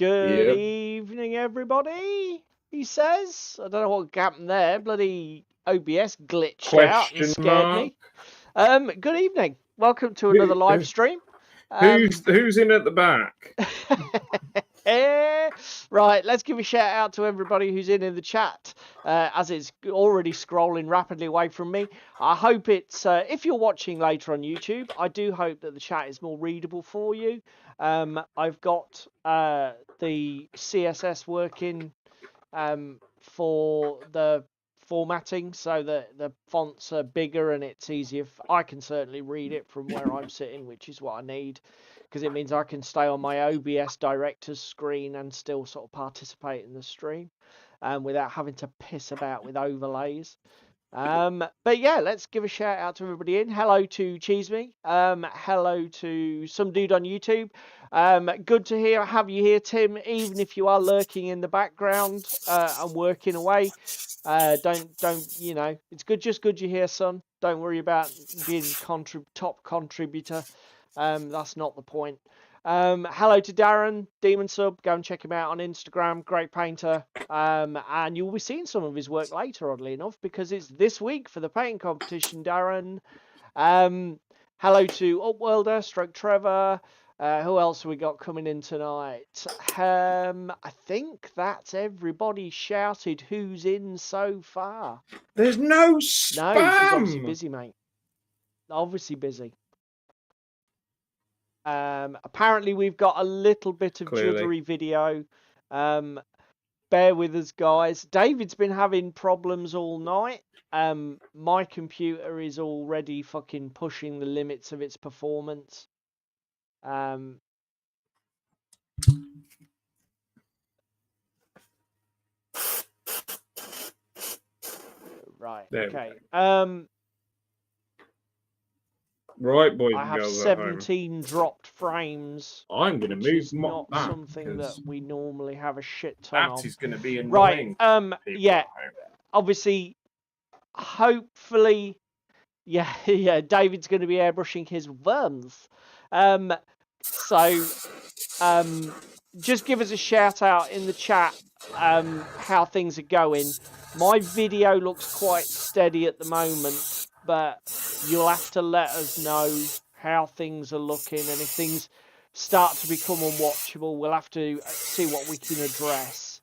Good Yep. evening, everybody, he says. I don't know what happened there. Bloody OBS glitched out and Question scared mark. me. Good evening. Welcome to another live stream. Who's in at the back? Right, let's give a shout out to everybody who's in the chat, as it's already scrolling rapidly away from me. I hope it's, if you're watching later on YouTube, I do hope that the chat is more readable for you. I've got the CSS working for the formatting so that the fonts are bigger and it's easier. I can certainly read it from where I'm sitting, which is what I need, because it means I can stay on my OBS director's screen and still sort of participate in the stream without having to piss about with overlays. But yeah, let's give a shout out to everybody in. Hello to Cheeseme. Hello to some dude on YouTube. Good to have you here, Tim, even if you are lurking in the background and working away. Don't you know, it's just good you're here, son. Don't worry about being top contributor. That's not the point. Hello to Darren, Demon Sub. Go and check him out on Instagram. Great painter. And you'll be seeing some of his work later, oddly enough, because it's this week for the painting competition, Darren. Hello to Upworlder, Stroke Trevor. Who else have we got coming in tonight? I think that's everybody shouted who's in so far. There's no spam. No, she's obviously busy, mate. Obviously busy. Apparently we've got a little bit of juddery video. Bear with us, guys. David's been having problems all night. My computer is already fucking pushing the limits of its performance. Right. Okay. Right, boys I and have girls 17 dropped frames. I'm going to move is not something that we normally have a shit ton of. That is going to be annoying. Right. Yeah. Obviously, hopefully, yeah. David's going to be airbrushing his worms. So, just give us a shout out in the chat. How things are going. My video looks quite steady at the moment, but you'll have to let us know how things are looking, and if things start to become unwatchable, we'll have to see what we can address.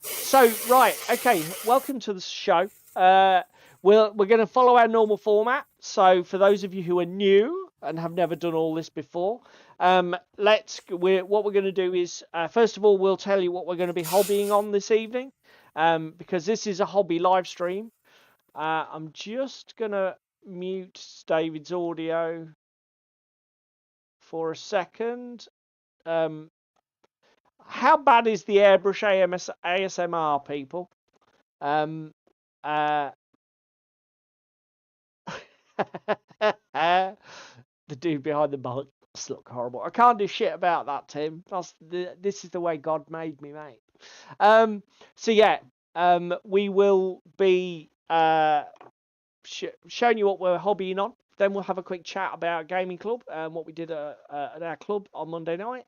So right, okay, welcome to the show. We're going to follow our normal format. So for those of you who are new and have never done all this before, what we're going to do is first of all we'll tell you what we're going to be hobbying on this evening, because this is a hobby live stream. I'm just going to mute David's audio for a second. How bad is the airbrush ASMR, people? The dude behind the bollocks look horrible. I can't do shit about that, Tim. This is the way God made me, mate. So yeah, we will be showing you what we're hobbying on. Then we'll have a quick chat about gaming club and what we did at our club on Monday night.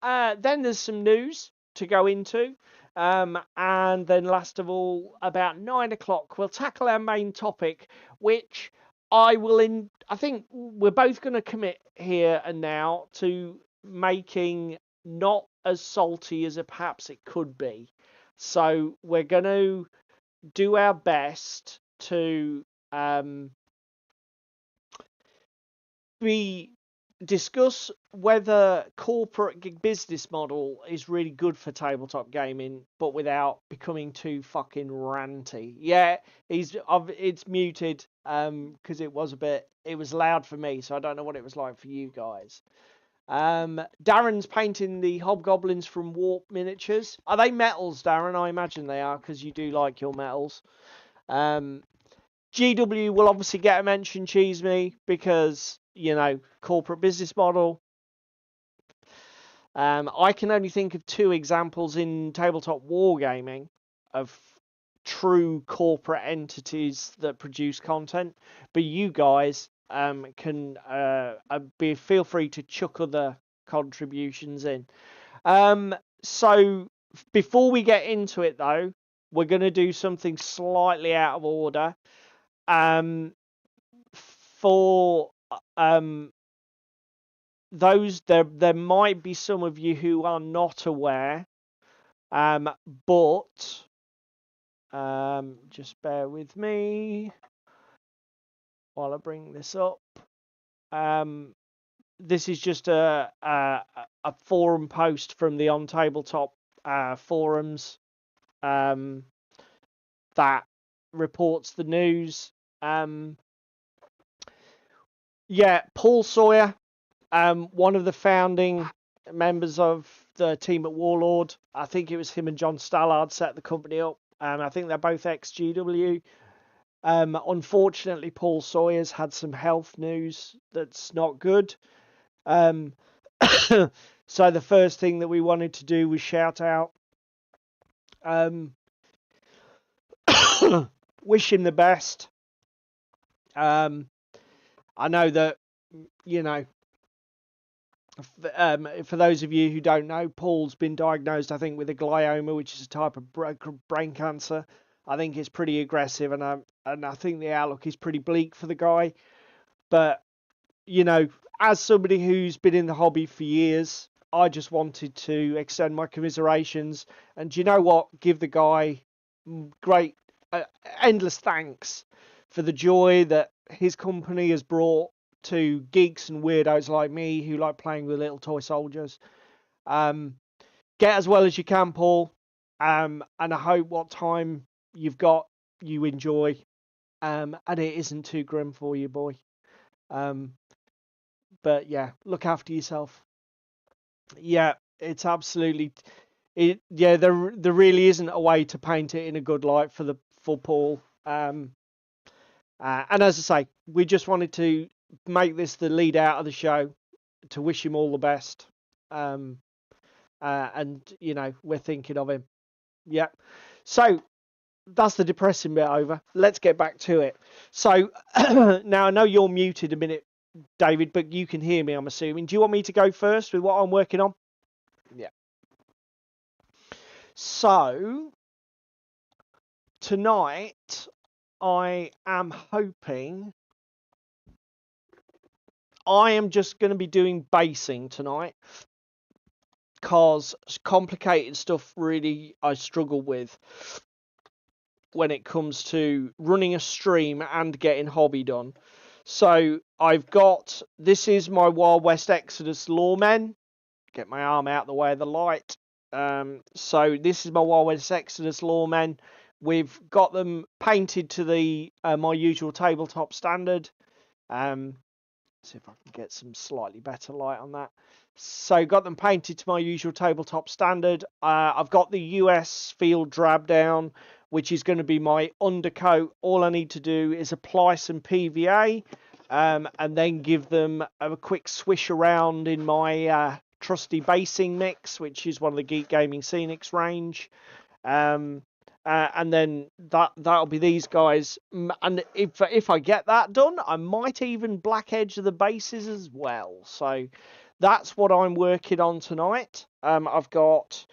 Then there's some news to go into. And then last of all, about 9 o'clock, we'll tackle our main topic, which I think we're both going to commit here and now to making not as salty as perhaps it could be. So we're going to do our best to discuss whether corporate business model is really good for tabletop gaming, but without becoming too fucking ranty. Yeah, it's muted because it was loud for me, so I don't know what it was like for you guys. Darren's painting the hobgoblins from Warp Miniatures. Are they metals, Darren? I imagine they are, because you do like your metals. GW will obviously get a mention, Cheeseme, because, you know, corporate business model. I can only think of 2 examples in tabletop wargaming of true corporate entities that produce content, but you guys can feel free to chuck other contributions in. So before we get into it, though, we're going to do something slightly out of order. For those, there might be some of you who are not aware, but just bear with me while I bring this up. This is just a forum post from the On Tabletop forums that reports the news. Yeah, Paul Sawyer, one of the founding members of the team at Warlord. I think it was him and John Stallard set the company up. I think they're both ex-GW. Unfortunately, Paul Sawyer's had some health news that's not good. So the first thing that we wanted to do was shout out, wish him the best. I know that, you know, for those of you who don't know, Paul's been diagnosed, I think, with a glioma, which is a type of brain cancer. I think it's pretty aggressive, and I think the outlook is pretty bleak for the guy. But, you know, as somebody who's been in the hobby for years, I just wanted to extend my commiserations. And do you know what? Give the guy great, endless thanks for the joy that his company has brought to geeks and weirdos like me who like playing with little toy soldiers. Get as well as you can, Paul. And I hope what time you've got you enjoy. And it isn't too grim for you, boy. But yeah, look after yourself. Yeah, it's absolutely yeah, there really isn't a way to paint it in a good light for Paul. And as I say, we just wanted to make this the lead out of the show to wish him all the best. And you know, we're thinking of him. Yeah. So that's the depressing bit over. Let's get back to it. So now I know you're muted a minute, David, but you can hear me, I'm assuming. Do you want me to go first with what I'm working on? Yeah. So tonight I am hoping I am just going to be doing basing tonight, because complicated stuff really I struggle with when it comes to running a stream and getting hobby done. So I've got, this is my Wild West Exodus Lawmen. Get my arm out of the way of the light. So this is my Wild West Exodus Lawmen. We've got them painted to the my usual tabletop standard. See if I can get some slightly better light on that. So got them painted to my usual tabletop standard. I've got the US field drab down, which is going to be my undercoat. All I need to do is apply some PVA and then give them a quick swish around in my trusty basing mix, which is one of the Geek Gaming Scenics range. And then that'll be these guys. And if I get that done, I might even black edge the bases as well. So that's what I'm working on tonight. I've got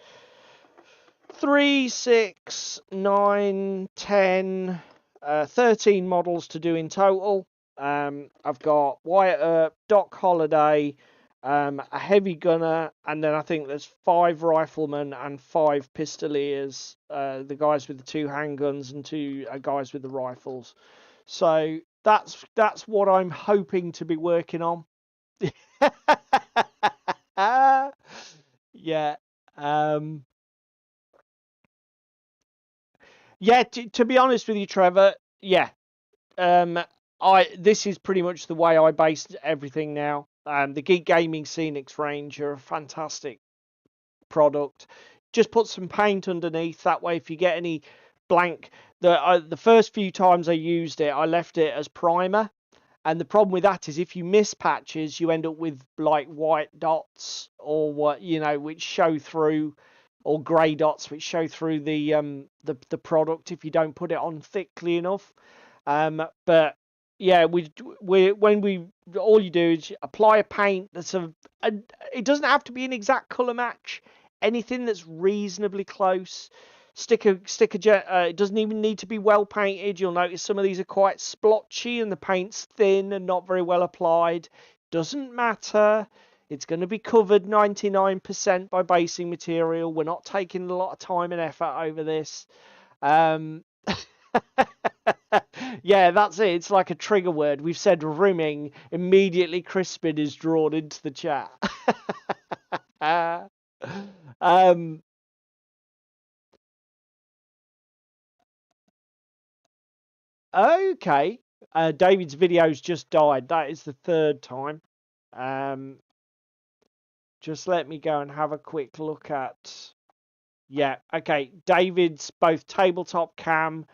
3, 6, 9, 10, 13 models to do in total. I've got Wyatt Earp, Doc Holliday, a heavy gunner, and then I think there's 5 riflemen and 5 pistoliers, the guys with the 2 handguns and 2 guys with the rifles. So that's what I'm hoping to be working on. Yeah. Yeah, to be honest with you, Trevor, yeah. This is pretty much the way I base everything now. The Geek Gaming Scenics range are a fantastic product. Just put some paint underneath. That way, if you get any blank, the first few times I used it, I left it as primer. And the problem with that is if you miss patches, you end up with like white dots or what, you know, which show through, or grey dots which show through the product if you don't put it on thickly enough. But yeah, all you do is apply a paint that's it doesn't have to be an exact color match. Anything that's reasonably close. It doesn't even need to be well painted. You'll notice some of these are quite splotchy and the paint's thin and not very well applied. Doesn't matter. It's going to be covered 99% by basing material. We're not taking a lot of time and effort over this. Yeah, that's it. It's like a trigger word. We've said rimming. Immediately Crispin is drawn into the chat. Okay. David's video's just died. That is the third time. Just let me go and have a quick look at... Yeah, okay. David's both tabletop cam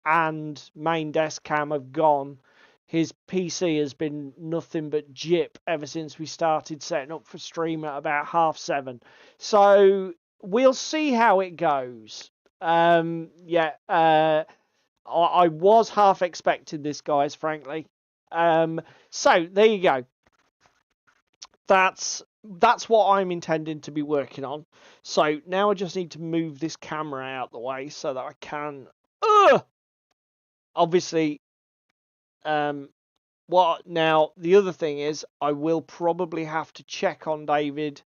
and main desk cam have gone. His PC has been nothing but jip ever since we started setting up for stream at about 7:30. So we'll see how it goes. Yeah, I was half expecting this, guys, frankly. So there you go. That's what I'm intending to be working on. So now I just need to move this camera out the way so that I can obviously now the other thing is I will probably have to check on David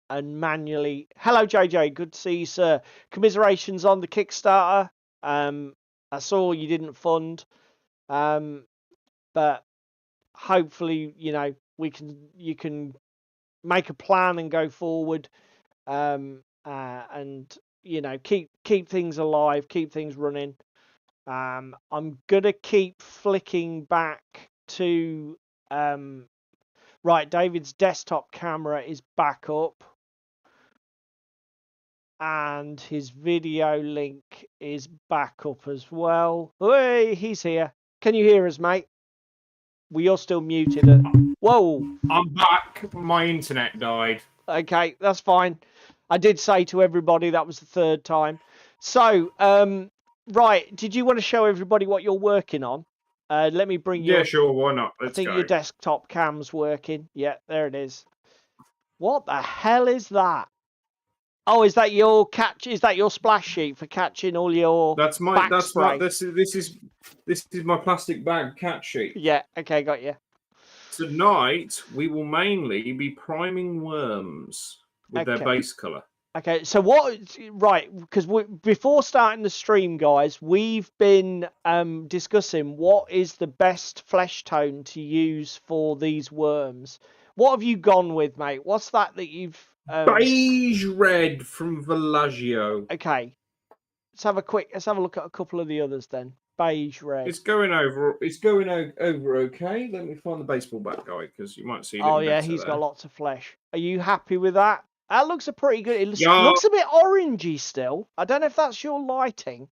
and manually... Hello JJ, good to see you, sir. Commiserations on the Kickstarter. I saw you didn't fund, but hopefully, you know, you can make a plan and go forward, and you know, keep things alive, keep things running. I'm gonna keep flicking back to right. David's desktop camera is back up, and his video link is back up as well. Hey, he's here. Can you hear us, mate? You're still muted. Whoa. I'm back. My internet died. Okay, that's fine. I did say to everybody that was the third time. So, right, did you want to show everybody what you're working on? Let me bring you... Yeah, sure, why not? I think your desktop cam's working. Yeah, there it is. What the hell is that? Oh, is that your splash sheet for catching all your... This is my plastic bag catch sheet. Yeah, okay, got you. Tonight we will mainly be priming worms with their base color. Okay, so because before starting the stream, guys, we've been discussing what is the best flesh tone to use for these worms. What have you gone with, mate? What's that you've... Beige red from Villaggio. Okay, let's have a look at a couple of the others then. Beige red. It's going over okay. Let me find the baseball bat guy because you might see. Oh yeah, he's got lots of flesh. Are you happy with that? That looks pretty good. It looks a bit orangey still. I don't know if that's your lighting.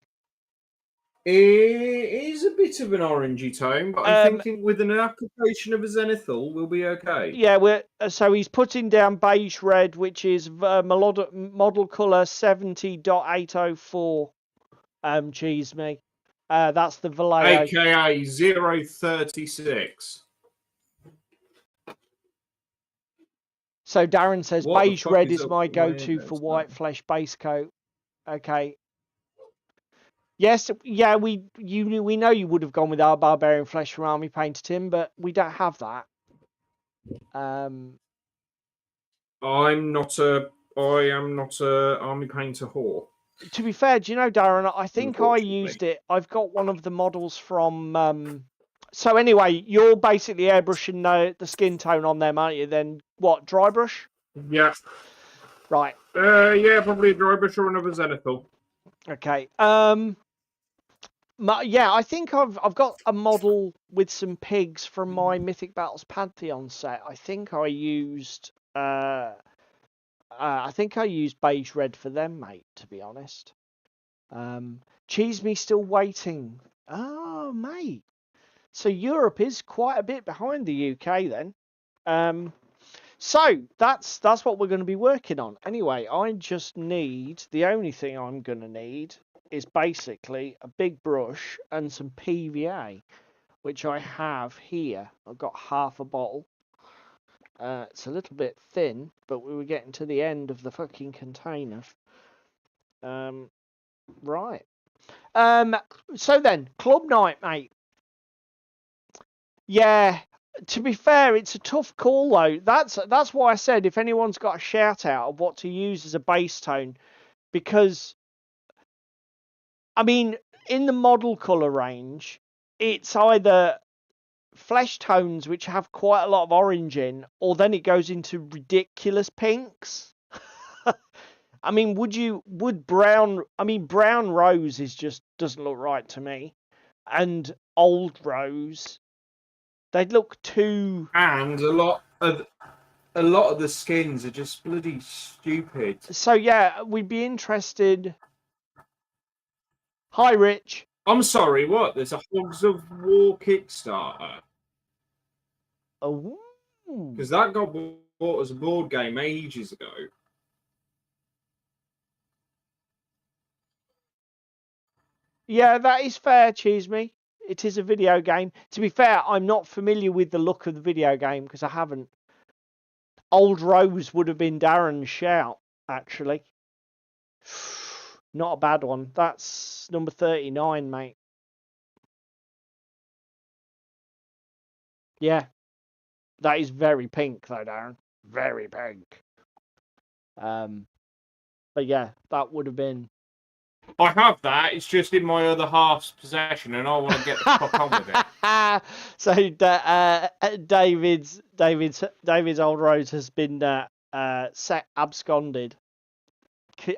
It is a bit of an orangey tone, but I'm thinking with an application of a zenithal, we'll be okay. Yeah, so he's putting down beige red, which is model color 70.804. Cheese me. That's the Vallejo. AKA 036. So Darren says beige red is my go-to for white flesh base coat. Okay. Yes, yeah, we know you would have gone with our barbarian flesh from Army Painter Tim, but we don't have that. I am not a Army Painter whore. To be fair, do you know, Darren, I think I used it. I've got one of the models from... So anyway, you're basically airbrushing the skin tone on them, aren't you? Then what, dry brush? Yeah. Right. Yeah, probably a dry brush or another zenithal. Okay. Yeah, I think I've got a model with some pigs from my Mythic Battles Pantheon set. I think I used beige red for them, mate, to be honest. Cheese me still waiting. Oh, mate. So Europe is quite a bit behind the UK then. So that's what we're going to be working on. Anyway, the only thing I'm going to need is basically a big brush and some PVA. which I have here. I've got half a bottle. It's a little bit thin, but we were getting to the end of the fucking container. Right. So then, club night, mate. Yeah, to be fair, it's a tough call though. That's why I said if anyone's got a shout out of what to use as a bass tone, because I mean, in the model color range, it's either flesh tones which have quite a lot of orange in, or then it goes into ridiculous pinks. I mean, brown rose doesn't look right to me, and old rose, they'd look too. And a lot of the skins are just bloody stupid. So yeah, we'd be interested. Hi, Rich. I'm sorry, what? There's a Hogs of War Kickstarter. Oh, because that got bought as a board game ages ago. Yeah, that is fair, Cheeseme. It is a video game. To be fair, I'm not familiar with the look of the video game because I haven't. Old Rose would have been Darren's shout, actually. Not a bad one. That's number 39, mate. Yeah. That is very pink, though, Darren. Very pink. But yeah, that would have been. I have that. It's just in my other half's possession, and I want to get the fuck on with it. So David's Old Rose has been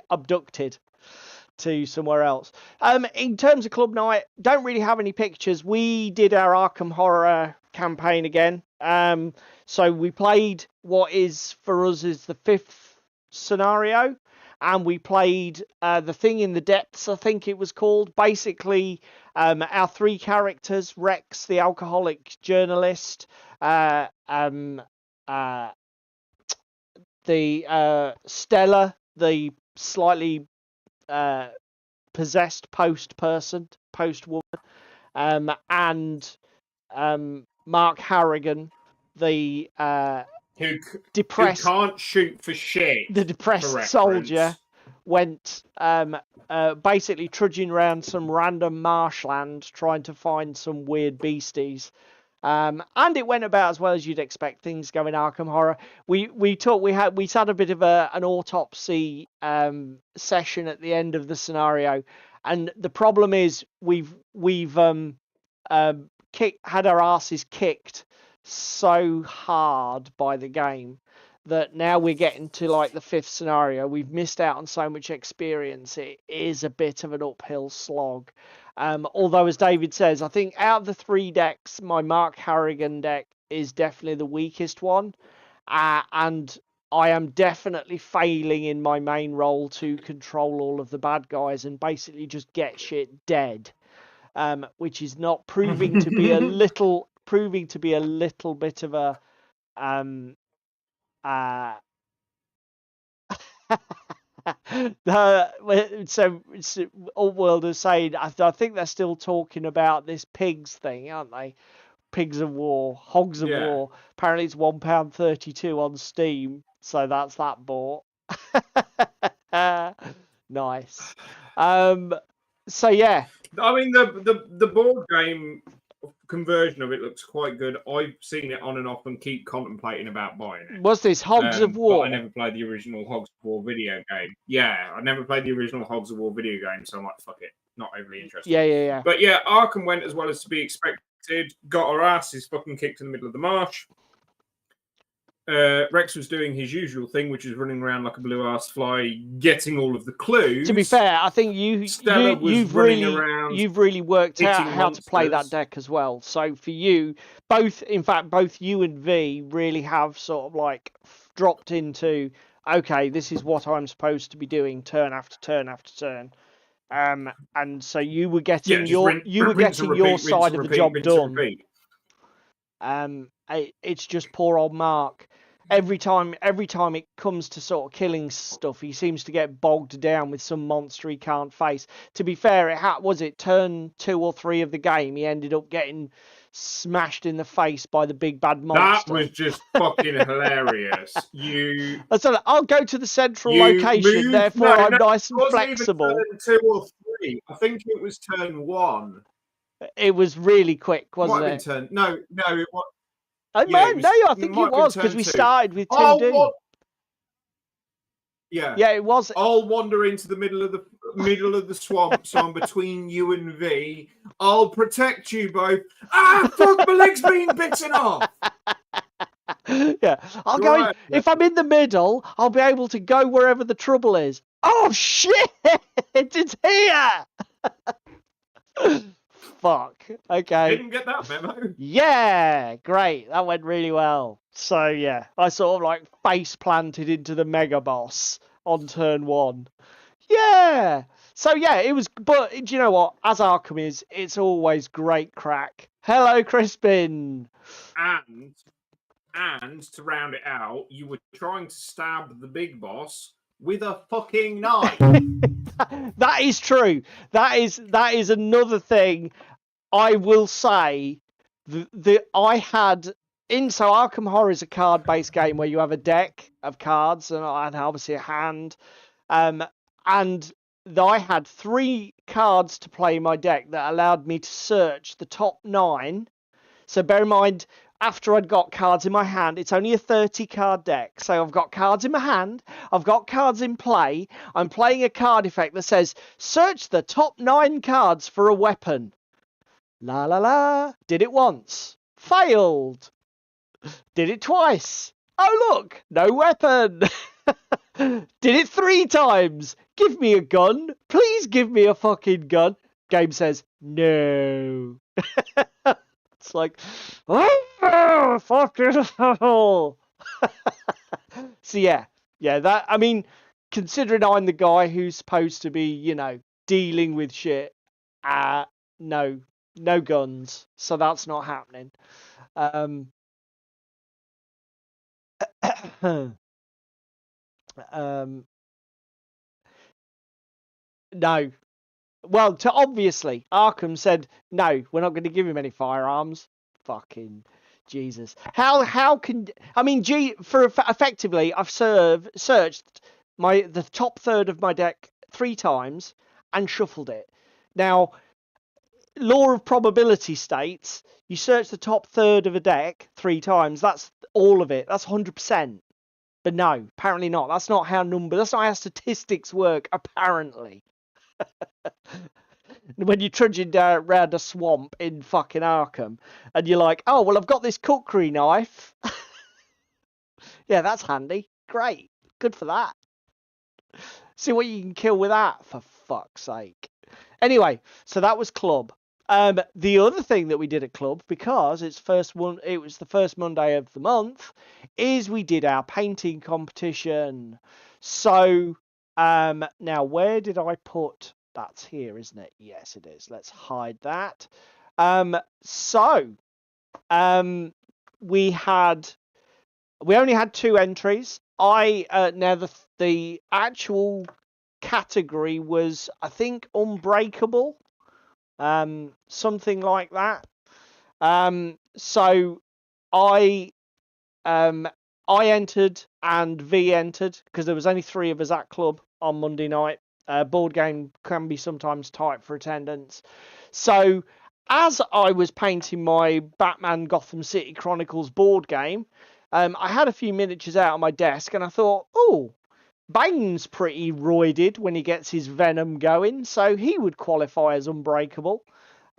abducted to somewhere else. In terms of club night, don't really have any pictures. We did our Arkham Horror campaign again. So we played what is for us is the 5th scenario, and we played The Thing in the Depths, I think it was called. Basically, our 3 characters: Rex, the alcoholic journalist, the Stella, the slightly possessed post woman, and Mark Harrigan, the who depressed, who can't shoot for shit. The depressed soldier went basically trudging around some random marshland trying to find some weird beasties. And it went about as well as you'd expect things go in Arkham Horror. We had a bit of an autopsy session at the end of the scenario, and the problem is we've had our asses kicked so hard by the game that now we're getting to like the 5th scenario. We've missed out on so much experience. It is a bit of an uphill slog. Although, as David says, I think out of the 3 decks, my Mark Harrigan deck is definitely the weakest one. And I am definitely failing in my main role to control all of the bad guys and basically just get shit dead. Which is not proving to be a little bit of a so Old World is saying, I think they're still talking about this pigs thing, aren't they? Pigs of War, Hogs of War. Apparently it's £1.32 on Steam, so that's that bought. Nice. So yeah. I mean, the board game conversion of it looks quite good. I've seen it on and off and keep contemplating about buying it. What's this, Hogs of War? But I never played the original Hogs of War video game. Yeah, I never played the original Hogs of War video game, so I'm like, fuck it. Not overly interested. Yeah. But yeah, Arkham went as well as to be expected. Got our asses fucking kicked in the middle of the marsh. Rex was doing his usual thing, which is running around like a blue ass fly, getting all of the clues. To be fair, I think you've really worked out how to play that deck as well. So for you, both you and V really have sort of like dropped into, okay, this is what I'm supposed to be doing turn after turn after turn. And so you were getting your side of the job done. It's just poor old Mark. every time it comes to sort of killing stuff, he seems to get bogged down with some monster he can't face. To be fair, was it turn 2 or 3 of the game, he ended up getting smashed in the face by the big bad monster. That was just fucking hilarious. So I'll go to the central location, therefore I'm nice and flexible. It wasn't even turn 2 or 3. I think it was turn 1. It was really quick, wasn't it? No, it was. I think it was because we started with 2D. Yeah, it was. I'll wander into the middle of the swamp, so I'm between you and V. I'll protect you both. Ah, fuck! My leg's being bitten off. Yeah, I'll go. Right. If I'm in the middle, I'll be able to go wherever the trouble is. Oh shit! It's here. Fuck. Okay. Didn't get that memo. Yeah, great. That went really well. So yeah, I sort of like face planted into the mega boss on turn 1. Yeah. So yeah, it was. But do you know what? As Arkham is, it's always great crack. Hello, Crispin. And to round it out, you were trying to stab the big boss with a fucking knife. That is true. That is another thing. I will say that I had so Arkham Horror is a card-based game where you have a deck of cards and obviously a hand, and I had 3 cards to play in my deck that allowed me to search the top 9. So bear in mind, after I'd got cards in my hand, it's only a 30-card deck. So I've got cards in my hand, I've got cards in play, I'm playing a card effect that says, search the top 9 cards for a weapon. La la la. Did it once. Failed. Did it twice. Oh look, no weapon. Did it 3 times. Give me a gun. Please give me a fucking gun. Game says, no. It's like, oh, fucking hell. So yeah, that, I mean, considering I'm the guy who's supposed to be, dealing with shit, no guns, so that's not happening. No. Well, obviously, Arkham said, no, we're not going to give him any firearms. Fucking Jesus. How can... I mean, effectively, I've searched the top third of my deck 3 times and shuffled it. Now, law of probability states, you search the top third of a deck 3 times, that's all of it. That's 100%. But no, apparently not. That's not how statistics work, apparently. When you're trudging down around a swamp in fucking Arkham and you're like, oh, well, I've got this cookery knife. Yeah, that's handy. Great. Good for that. See what you can kill with that, for fuck's sake. Anyway, so that was Club. The other thing that we did at Club, because it was the first Monday of the month, is we did our painting competition. So now where did I put... That's here, isn't it? Yes, it is. Let's hide that. We only had 2 entries. Now the actual category was, I think, Unbreakable, something like that. So I entered and V entered because there was only 3 of us at Club on Monday night. Board game can be sometimes tight for attendance. So as I was painting my Batman Gotham City Chronicles board game, I had a few miniatures out on my desk and I thought, oh, Bane's pretty roided when he gets his venom going, so he would qualify as Unbreakable.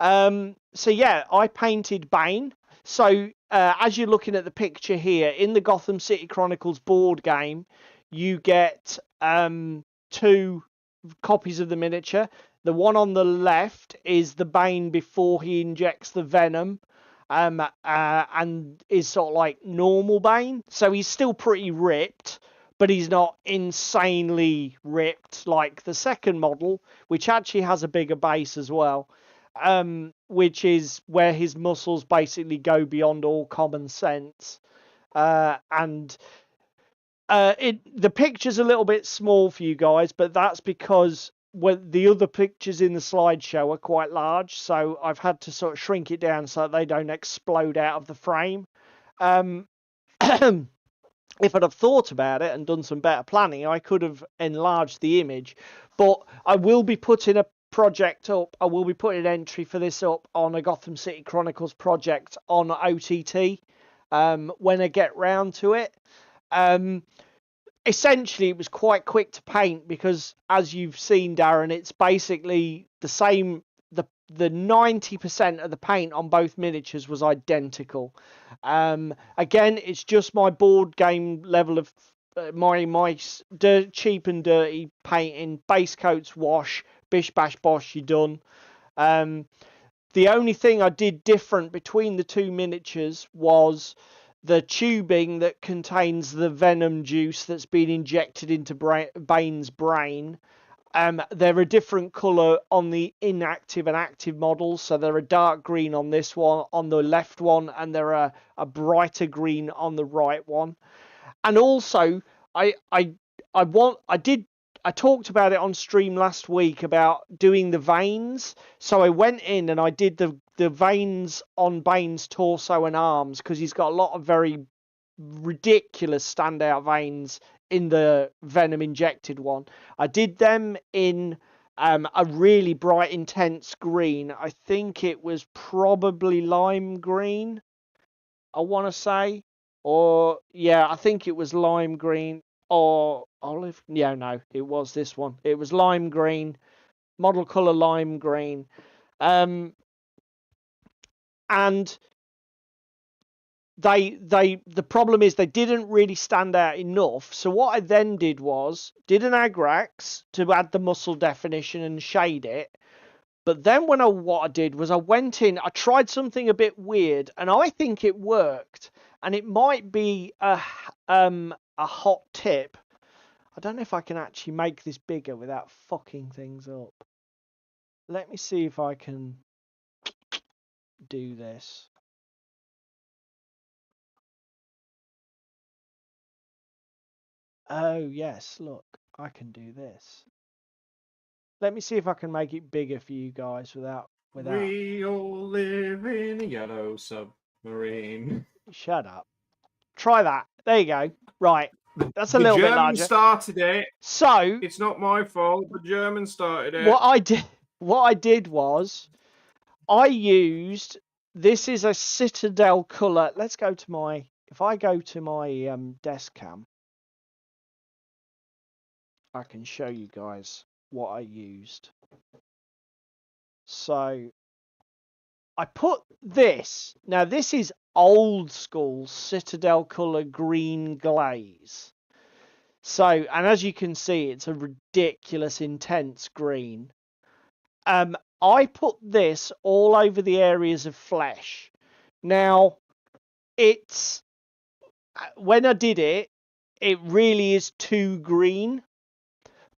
So yeah, I painted Bane. So as you're looking at the picture here, in the Gotham City Chronicles board game, you get 2 copies of the miniature. The one on the left is the Bane before he injects the venom, and is sort of like normal Bane. So he's still pretty ripped, but he's not insanely ripped like the second model, which actually has a bigger base as well, which is where his muscles basically go beyond all common sense. and the picture's a little bit small for you guys, but that's because the other pictures in the slideshow are quite large, so I've had to sort of shrink it down so that they don't explode out of the frame. If I'd have thought about it and done some better planning, I could have enlarged the image. But I will be putting a project up. I will be putting an entry for this up on a Gotham City Chronicles project on OTT when I get round to it. Essentially, it was quite quick to paint because, as you've seen, Darren, it's basically the same. The 90% of the paint on both miniatures was identical. Again, it's just my board game level of my cheap and dirty painting. Base coats wash, bish bash bosh, you're done. The only thing I did different between the two miniatures was the tubing that contains the venom juice that's been injected into Bane's brain. They're a different colour on the inactive and active models, so they're a dark green on this one, on the left one, and they're a brighter green on the right one. And also, I talked about it on stream last week about doing the veins. So I went in and I did the veins on Bane's torso and arms because he's got a lot of very ridiculous standout veins in the venom injected one. I did them in a really bright, intense green. I think it was probably lime green, I want to say. Or, yeah, I think it was lime green or olive. Yeah, no, it was this one. It was lime green, model colour lime green. And the problem is they didn't really stand out enough. So what I then did was did an agrax to add the muscle definition and shade it. But then what I did was I went in, I tried something a bit weird, and I think it worked. And it might be a hot tip. I don't know if I can actually make this bigger without fucking things up. Let me see if I can do this. Oh, yes, look, I can do this. Let me see if I can make it bigger for you guys without... We all live in a yellow submarine. Shut up. Try that. There you go. Right. That's a little bit larger. The Germans started it. So... It's not my fault. The Germans started it. What I did was I used... This is a Citadel colour. Let's go to my... If I go to my desk cam, I can show you guys what I used. So I put this. Now this is old school Citadel colour green glaze. So, and as you can see, it's a ridiculous intense green. I put this all over the areas of flesh. Now, it's when I did it, it really is too green.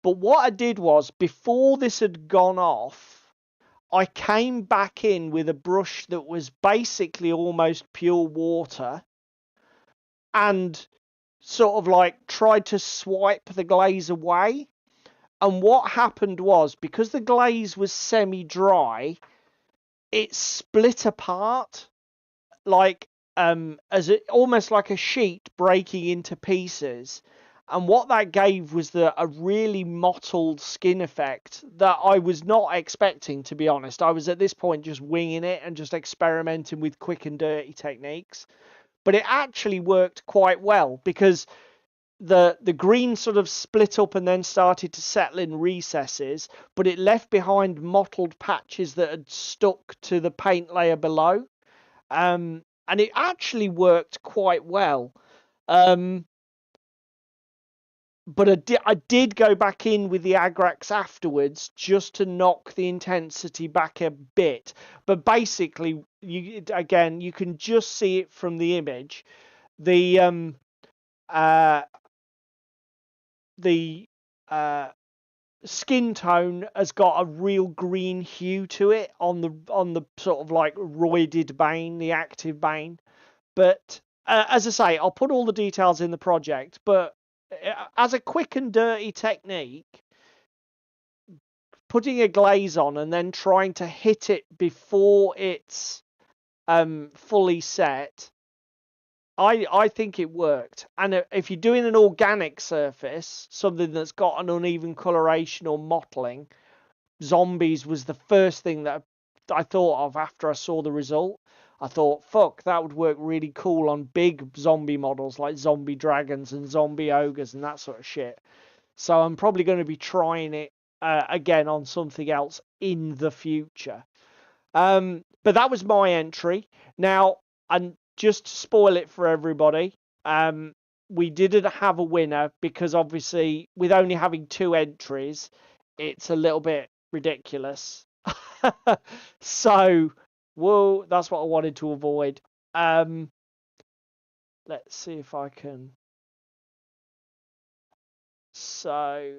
But what I did was, before this had gone off, I came back in with a brush that was basically almost pure water and sort of like tried to swipe the glaze away. And what happened was, because the glaze was semi-dry, it split apart like almost like a sheet breaking into pieces. And what that gave was a really mottled skin effect that I was not expecting, to be honest. I was at this point just winging it and just experimenting with quick and dirty techniques. But it actually worked quite well because the green sort of split up and then started to settle in recesses, but it left behind mottled patches that had stuck to the paint layer below. And it actually worked quite well. But I did go back in with the Agrax afterwards just to knock the intensity back a bit. But basically, you can just see it from the image. The skin tone has got a real green hue to it on the sort of like roided Bane, the active Bane. But as I say, I'll put all the details in the project, but as a quick and dirty technique, putting a glaze on and then trying to hit it before it's fully set, I think it worked. And if you're doing an organic surface, something that's got an uneven coloration or mottling, zombies was the first thing that I thought of after I saw the result. I thought, fuck, that would work really cool on big zombie models like zombie dragons and zombie ogres and that sort of shit. So I'm probably going to be trying it again on something else in the future. But that was my entry. Now, and just to spoil it for everybody, we didn't have a winner because obviously with only having 2 entries, it's a little bit ridiculous. So, well, that's what I wanted to avoid. Let's see if I can. So,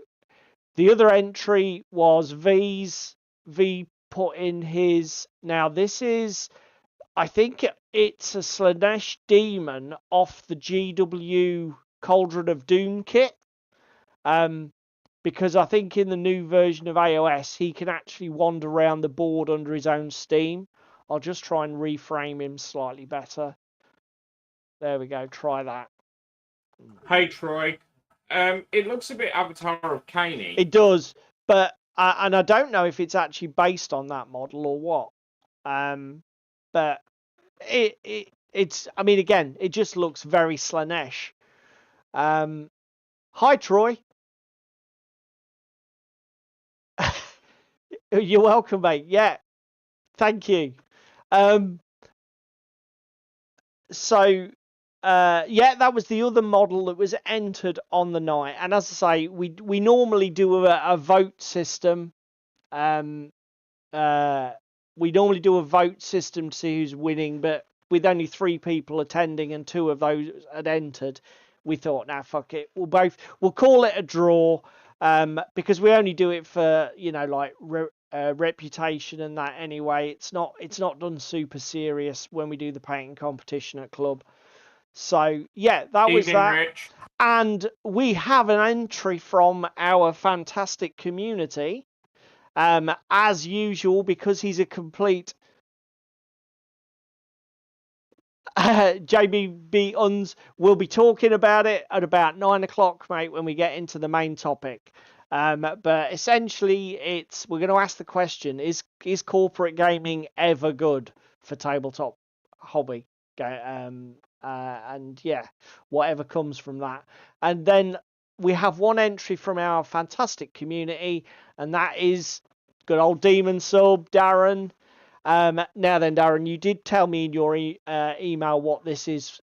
the other entry was V's. V put in his. Now, this is, I think it's a Slanesh demon off the GW Cauldron of Doom kit. Because I think in the new version of AOS, he can actually wander around the board under his own steam. I'll just try and reframe him slightly better. There we go. Try that. Hey, Troy. It looks a bit Avatar of Kane. It does, but and I don't know if it's actually based on that model or what. But it's. I mean, again, it just looks very Slanesh. Hi, Troy. You're welcome, mate. Yeah, thank you. So, yeah, that was the other model that was entered on the night. And as I say, we normally do a vote system. We normally do a vote system to see who's winning, but with only 3 people attending and 2 of those had entered, we thought, nah, fuck it. We'll call it a draw, because we only do it for, you know, like reputation and that anyway. It's not done super serious when we do the painting competition at club. So yeah, that was that. Rich. And we have an entry from our fantastic community, as usual, because he's a complete JBB Uns. We'll be talking about it at about 9 o'clock, mate, when we get into the main topic. But essentially, we're going to ask the question: Is corporate gaming ever good for tabletop hobby? And yeah, whatever comes from that. And then we have one entry from our fantastic community, and that is good old Demon Sub Darren. Now then, Darren, you did tell me in your email what this is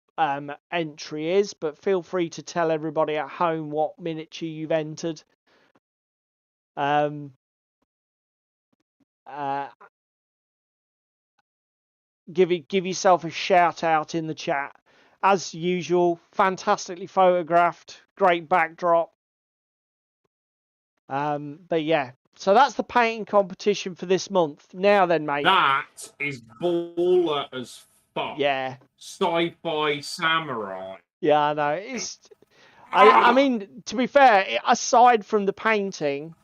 entry is, but feel free to tell everybody at home what miniature you've entered. Give yourself a shout out in the chat. As usual, fantastically photographed, great backdrop. But yeah, so that's the painting competition for this month. Now then, mate. That is baller as fuck. Yeah. Sci-fi samurai. Yeah, I know. I mean, to be fair, aside from the painting,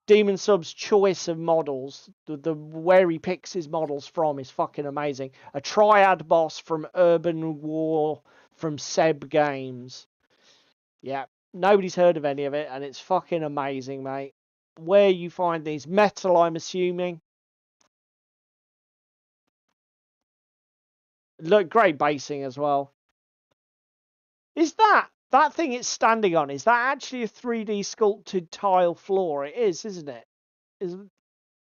Demon Sub's choice of models, the where he picks his models from is fucking amazing. A triad boss from Urban War from Seb Games. Yeah, nobody's heard of any of it, and it's fucking amazing, mate. Where you find these metal, I'm assuming. Look, great basing as well. Is that thing it's standing on? Is that actually a 3D sculpted tile floor? It is, isn't it?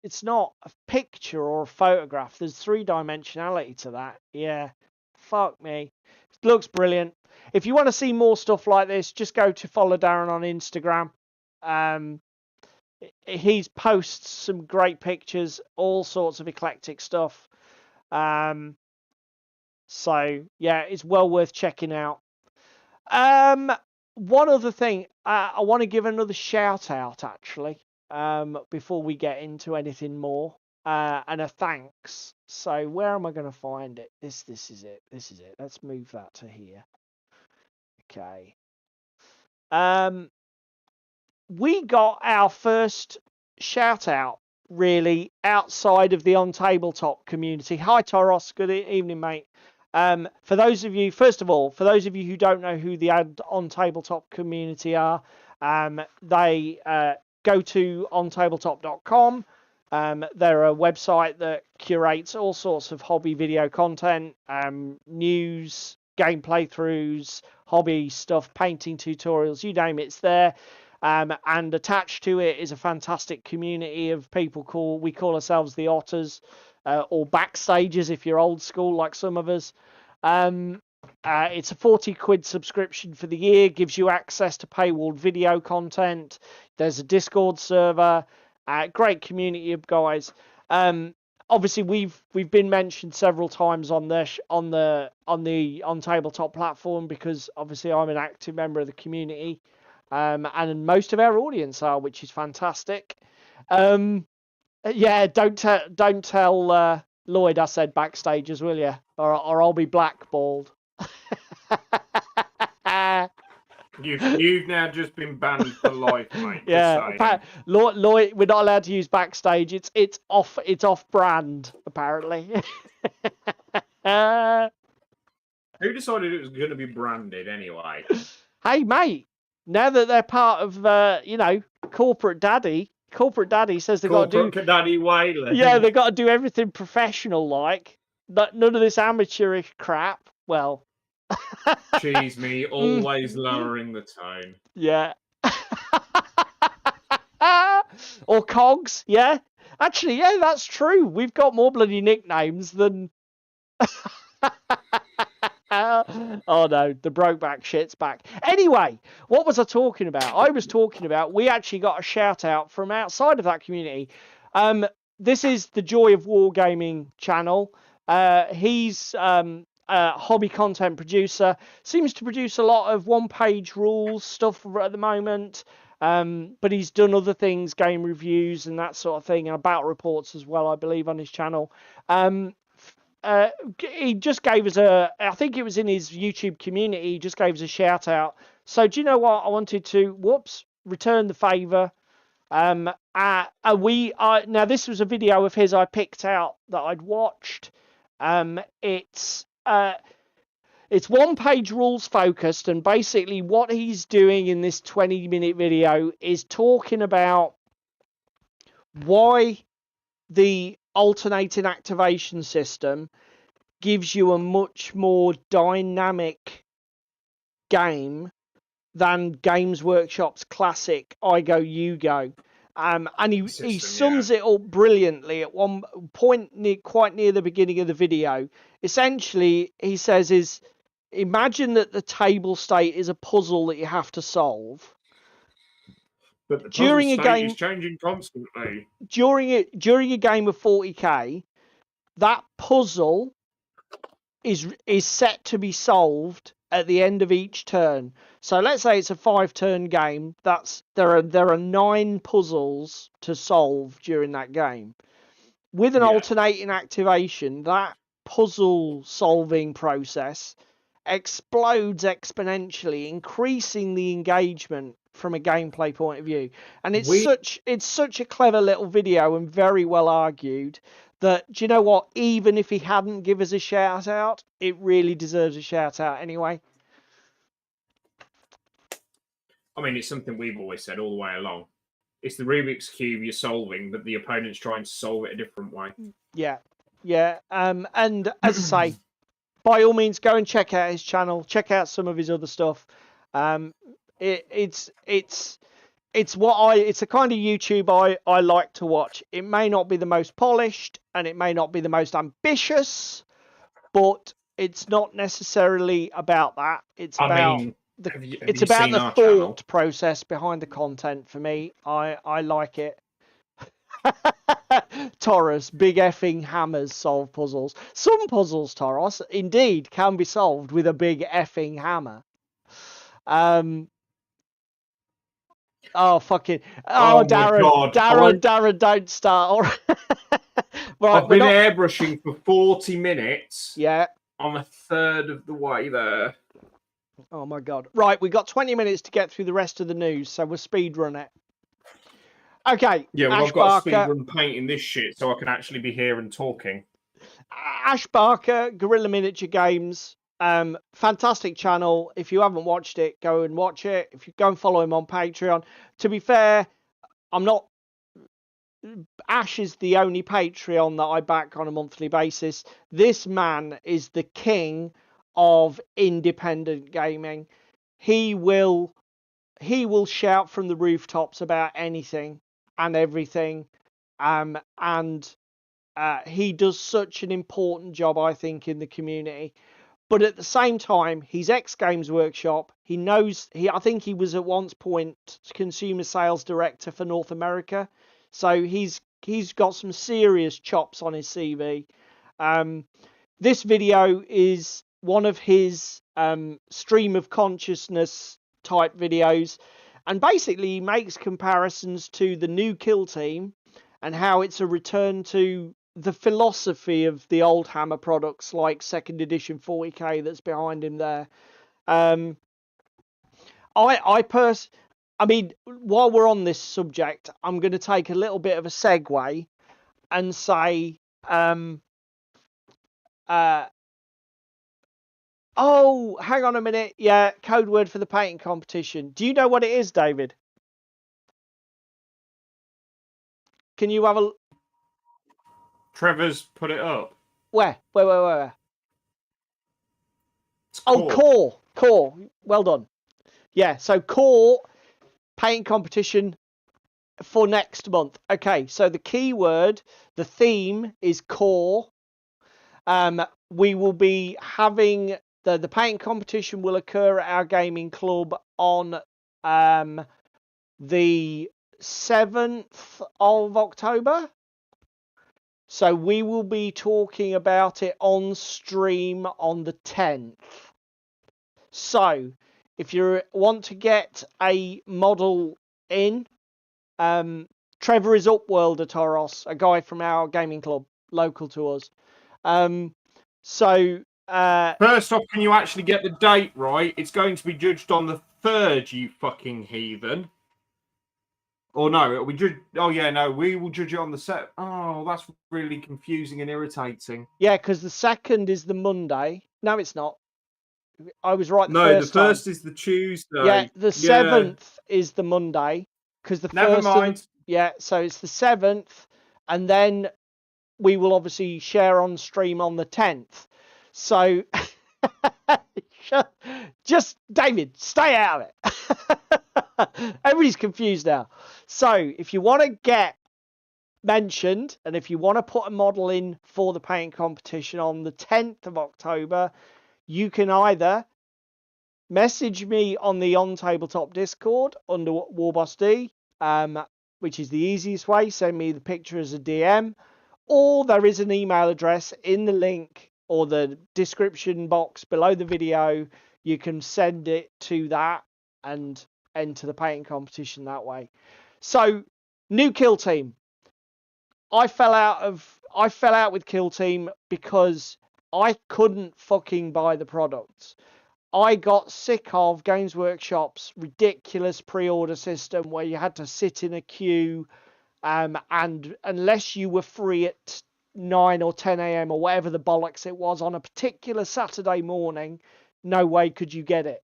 It's not a picture or a photograph. There's 3-dimensionality to that. Yeah. Fuck me. It looks brilliant. If you want to see more stuff like this, just go to follow Darren on Instagram. He posts some great pictures, all sorts of eclectic stuff. So yeah, it's well worth checking out. One other thing, I want to give another shout out actually, before we get into anything more, and a thanks. So where am I going to find it? This is it. This is it. Let's move that to here. Okay. We got our first shout out really outside of the On Tabletop community. Hi Toros, good evening, mate. For those of you, first of all, for those of you who don't know who the On Tabletop community are, they go to ontabletop.com. They're a website that curates all sorts of hobby video content, news, game playthroughs, hobby stuff, painting tutorials, you name it, it's there. And attached to it is a fantastic community of people we call ourselves the Otters, or Backstagers if you're old school like some of us. It's a 40 quid subscription for the year, gives you access to paywalled video content. There's a Discord server, great community of guys. Obviously we've been mentioned several times on the On Tabletop platform because obviously I'm an active member of the community. And most of our audience are, which is fantastic. Yeah, don't tell Lloyd I said Backstagers, will you? Or I'll be blackballed. You've now just been banned for life, mate. Yeah, Lloyd, we're not allowed to use Backstage. It's off brand apparently. Who decided it was going to be branded anyway? Hey, mate. Now that they're part of, Corporate Daddy says they've got to do... Corporate Daddy Wayland. Yeah, they've got to do everything professional-like. None of this amateurish crap. Well... Cheese me, always lowering the tone. Yeah. Or Cogs, yeah. Actually, yeah, that's true. We've got more bloody nicknames than... Oh no, the Brokeback shit's back. Anyway, what was I talking about? I was talking about we actually got a shout out from outside of that community. This is the Joy of Wargaming channel. He's a hobby content producer. Seems to produce a lot of one-page rules stuff at the moment. But he's done other things, game reviews and that sort of thing, and battle reports as well, I believe, on his channel. He just gave us I think it was in his YouTube community, he just gave us a shout out. So do you know what? I wanted to, return the favour. Now this was a video of his I picked out that I'd watched. It's one-page rules focused, and basically what he's doing in this 20-minute video is talking about why the alternating activation system gives you a much more dynamic game than Games Workshop's classic I Go You Go. And he sums it up brilliantly at one point quite near the beginning of the video. Essentially, he says imagine that the table state is a puzzle that you have to solve. But the during a game is changing constantly. During a game of 40k, that puzzle is set to be solved at the end of each turn. So let's say it's a 5-turn game. There are 9 puzzles to solve during that game. With an alternating activation, that puzzle solving process explodes exponentially, increasing the engagement from a gameplay point of view. And it's such a clever little video and very well argued that, do you know what, even if he hadn't give us a shout out, it really deserves a shout out anyway. I mean, it's something we've always said all the way along. It's the Rubik's Cube you're solving, but the opponent's trying to solve it a different way. Yeah. And as I say, by all means, go and check out his channel. Check out some of his other stuff. It's the kind of YouTube I like to watch. It may not be the most polished and it may not be the most ambitious, but it's not necessarily about that. It's about the thought process behind the content for me. I like it. Taurus, big effing hammers solve puzzles. Some puzzles, Taurus, indeed can be solved with a big effing hammer. Darren, don't start. Right, I've been airbrushing for 40 minutes. Yeah. I'm a third of the way there. Oh my god. Right, we've got 20 minutes to get through the rest of the news, so we'll speed run it. Okay. Yeah, well, Ash I've got Barker, to speed run painting this shit so I can actually be here and talking. Ash Barker, Guerrilla Miniature Games. Fantastic channel. If you haven't watched it, go and watch it. If you go and follow him on Patreon. To be fair, Ash is the only Patreon that I back on a monthly basis. This man is the king of independent gaming. He will shout from the rooftops about anything and everything. And he does such an important job, I think, in the community. But at the same time, he's ex-Games Workshop. He knows. I think he was at one point consumer sales director for North America. So he's got some serious chops on his CV. This video is one of his stream of consciousness type videos, and basically he makes comparisons to the new Kill Team and how it's a return to the philosophy of the old Hammer products like second edition 40k that's behind him there. I mean, while we're on this subject, I'm going to take a little bit of a segue and say, oh, hang on a minute. Yeah, code word for the painting competition. Do you know what it is, David? Can you have a... Trevor's put it up. Where? Oh, core. Well done. Yeah, so core painting competition for next month. Okay, so the keyword, the theme is core. We will be having the painting competition will occur at our gaming club on the 7th of October. So we will be talking about it on stream on the 10th. So if you want to get a model in, Trevor is Upworlder Toros, a guy from our gaming club, local to us. First off, can you actually get the date right? It's going to be judged on the 3rd, you fucking heathen. Or no, it'll be judged. Oh yeah, no, we will judge it on the set. Oh, that's really confusing and irritating. Yeah, because the 2nd is the Monday. No, it's not. I was right. The first is the Tuesday. Yeah, the 7th is the Monday. Because the Never first. mind. Yeah, so it's the 7th, and then we will obviously share on stream on the 10th. So, just David, stay out of it. Everybody's confused now. So, if you want to get mentioned, and if you want to put a model in for the painting competition on the 10th of October, you can either message me on the On Tabletop Discord under Warboss D, which is the easiest way. Send me the picture as a DM, or there is an email address in the link or the description box below the video. You can send it to that and enter the painting competition that way. So, new Kill Team. I fell out with Kill Team because I couldn't fucking buy the products. I got sick of Games Workshop's ridiculous pre-order system where you had to sit in a queue, and unless you were free at 9 or 10 a.m. or whatever the bollocks it was on a particular Saturday morning, no way could you get it.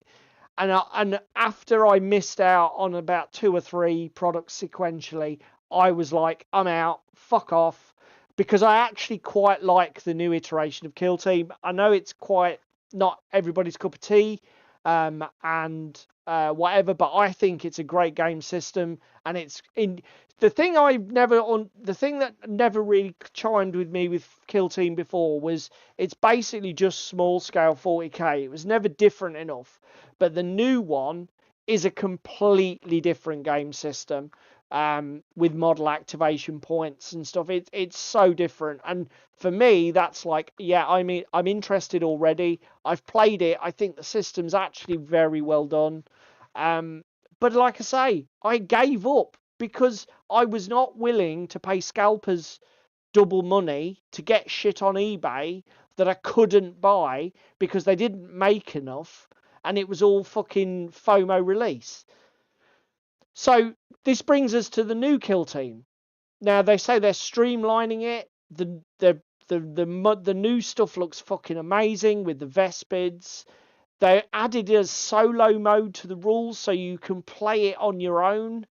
And after I missed out on about 2 or 3 products sequentially, I was like, I'm out, fuck off, because I actually quite like the new iteration of Kill Team. I know it's quite not everybody's cup of tea, and whatever, but I think it's a great game system, and it's in the thing that never really chimed with me with Kill Team before was it's basically just small scale 40k. It was never different enough, but the new one is a completely different game system, with model activation points and stuff. It's so different, and for me that's like, yeah, I mean, I'm interested already. I've played it. I think the system's actually very well done, but like I say, I gave up because I was not willing to pay scalpers double money to get shit on eBay that I couldn't buy because they didn't make enough, and it was all fucking FOMO release. So this brings us to the new kill team. Now they say they're streamlining it. The new stuff looks fucking amazing with the Vespids. They added a solo mode to the rules so you can play it on your own.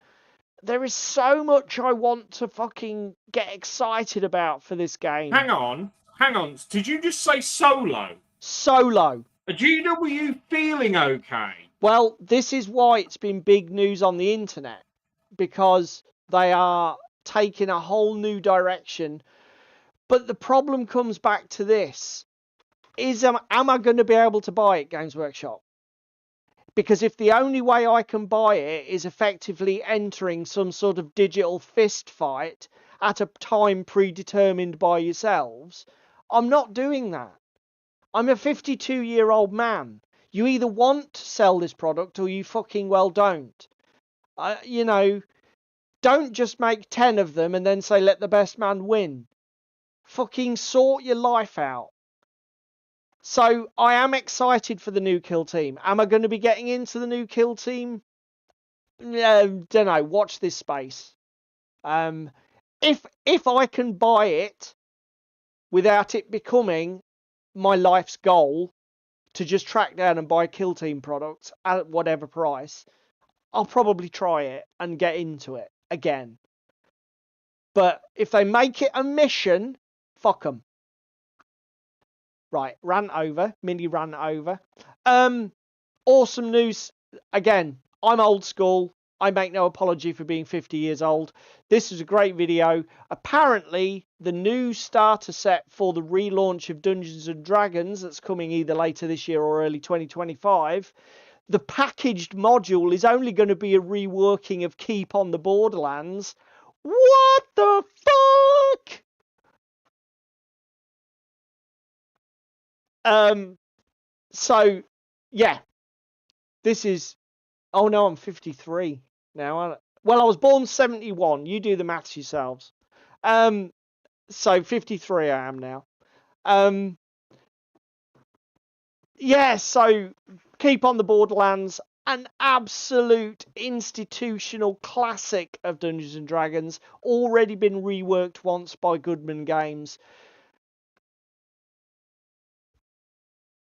There is so much I want to fucking get excited about for this game. Hang on. Did you just say solo? Solo. Are GW feeling okay? Well, this is why it's been big news on the internet, because they are taking a whole new direction. But the problem comes back to this. Am I going to be able to buy it, Games Workshop? Because if the only way I can buy it is effectively entering some sort of digital fist fight at a time predetermined by yourselves, I'm not doing that. I'm a 52-year-old man. You either want to sell this product or you fucking well don't. Don't just make 10 of them and then say let the best man win. Fucking sort your life out. So I am excited for the new kill team. Am I going to be getting into the new kill team? Don't know. Watch this space. If I can buy it without it becoming my life's goal to just track down and buy kill team products at whatever price, I'll probably try it and get into it again. But if they make it a mission, fuck them. Right, mini rant over. Awesome news. Again, I'm old school. I make no apology for being 50 years old. This is a great video. Apparently, the new starter set for the relaunch of Dungeons & Dragons that's coming either later this year or early 2025, the packaged module is only going to be a reworking of Keep on the Borderlands. What the fuck? So, yeah, this is, oh no, I'm 53 now. Well, I was born 71. You do the maths yourselves. So 53 I am now. Yeah, so Keep on the Borderlands, an absolute institutional classic of Dungeons & Dragons, already been reworked once by Goodman Games.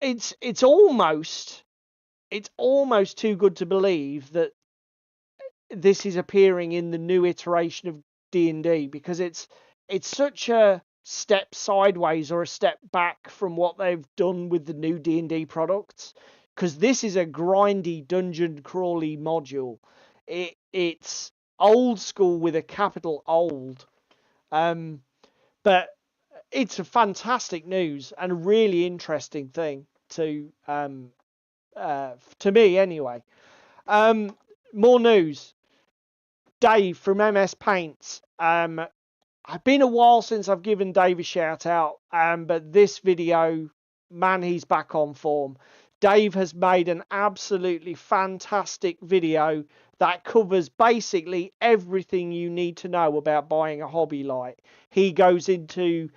It's almost too good to believe that this is appearing in the new iteration of D&D, because it's such a step sideways or a step back from what they've done with the new D&D products, because this is a grindy dungeon crawly module. It's old school with a capital old, but it's a fantastic news and a really interesting thing to me anyway. More news. Dave from MS Paints. It's been a while since I've given Dave a shout out, but this video, man, he's back on form. Dave has made an absolutely fantastic video that covers basically everything you need to know about buying a hobby light. He goes into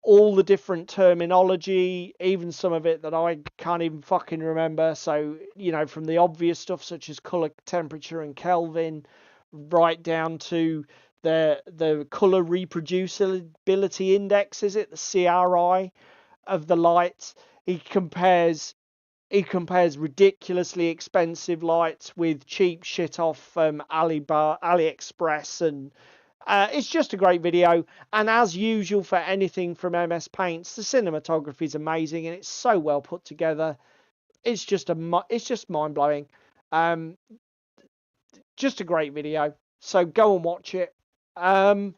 all the different terminology, even some of it that I can't even fucking remember. So, from the obvious stuff such as color, temperature, and Kelvin, right down to the color reproducibility index, is it the CRI of the lights? He compares ridiculously expensive lights with cheap shit off AliExpress, and it's just a great video. And as usual for anything from MS Paints, the cinematography is amazing and it's so well put together. It's just mind-blowing. Just a great video. So go and watch it. I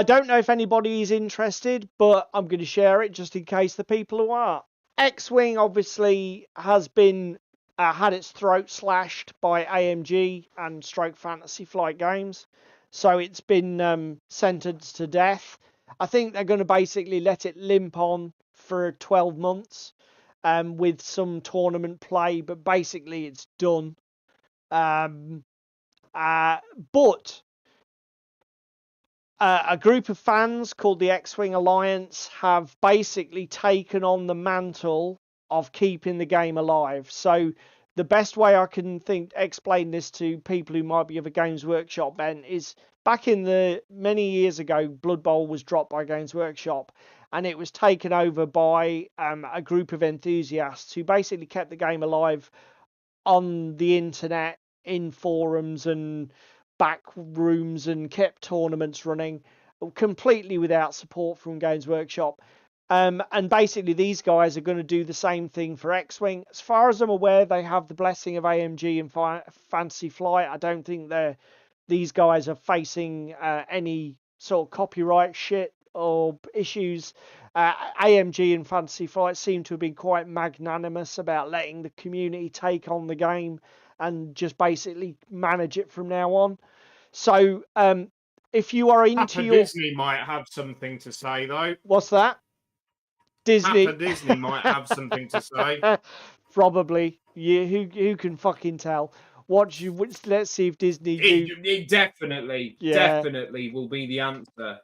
don't know if anybody is interested, but I'm going to share it just in case the people who are. X-Wing obviously has been had its throat slashed by AMG and Stroke Fantasy Flight Games, so it's been sentenced to death. I think they're going to basically let it limp on for 12 months with some tournament play, but basically it's done. But a group of fans called the X-Wing Alliance have basically taken on the mantle of keeping the game alive. So the best way I can explain this to people who might be of a Games Workshop bent is back in the many years ago, Blood Bowl was dropped by Games Workshop, and it was taken over by a group of enthusiasts who basically kept the game alive on the internet, in forums and back rooms, and kept tournaments running completely without support from Games Workshop. And basically these guys are going to do the same thing for X-Wing. As far as I'm aware, they have the blessing of AMG and Fantasy Flight. I don't think these guys are facing any sort of copyright shit or issues. AMG and Fantasy Flight seem to have been quite magnanimous about letting the community take on the game and just basically manage it from now on. So if you are into Disney might have something to say, though. What's that? Disney might have something to say. Probably. Yeah, who can fucking tell? Let's see if Disney It definitely will be the answer.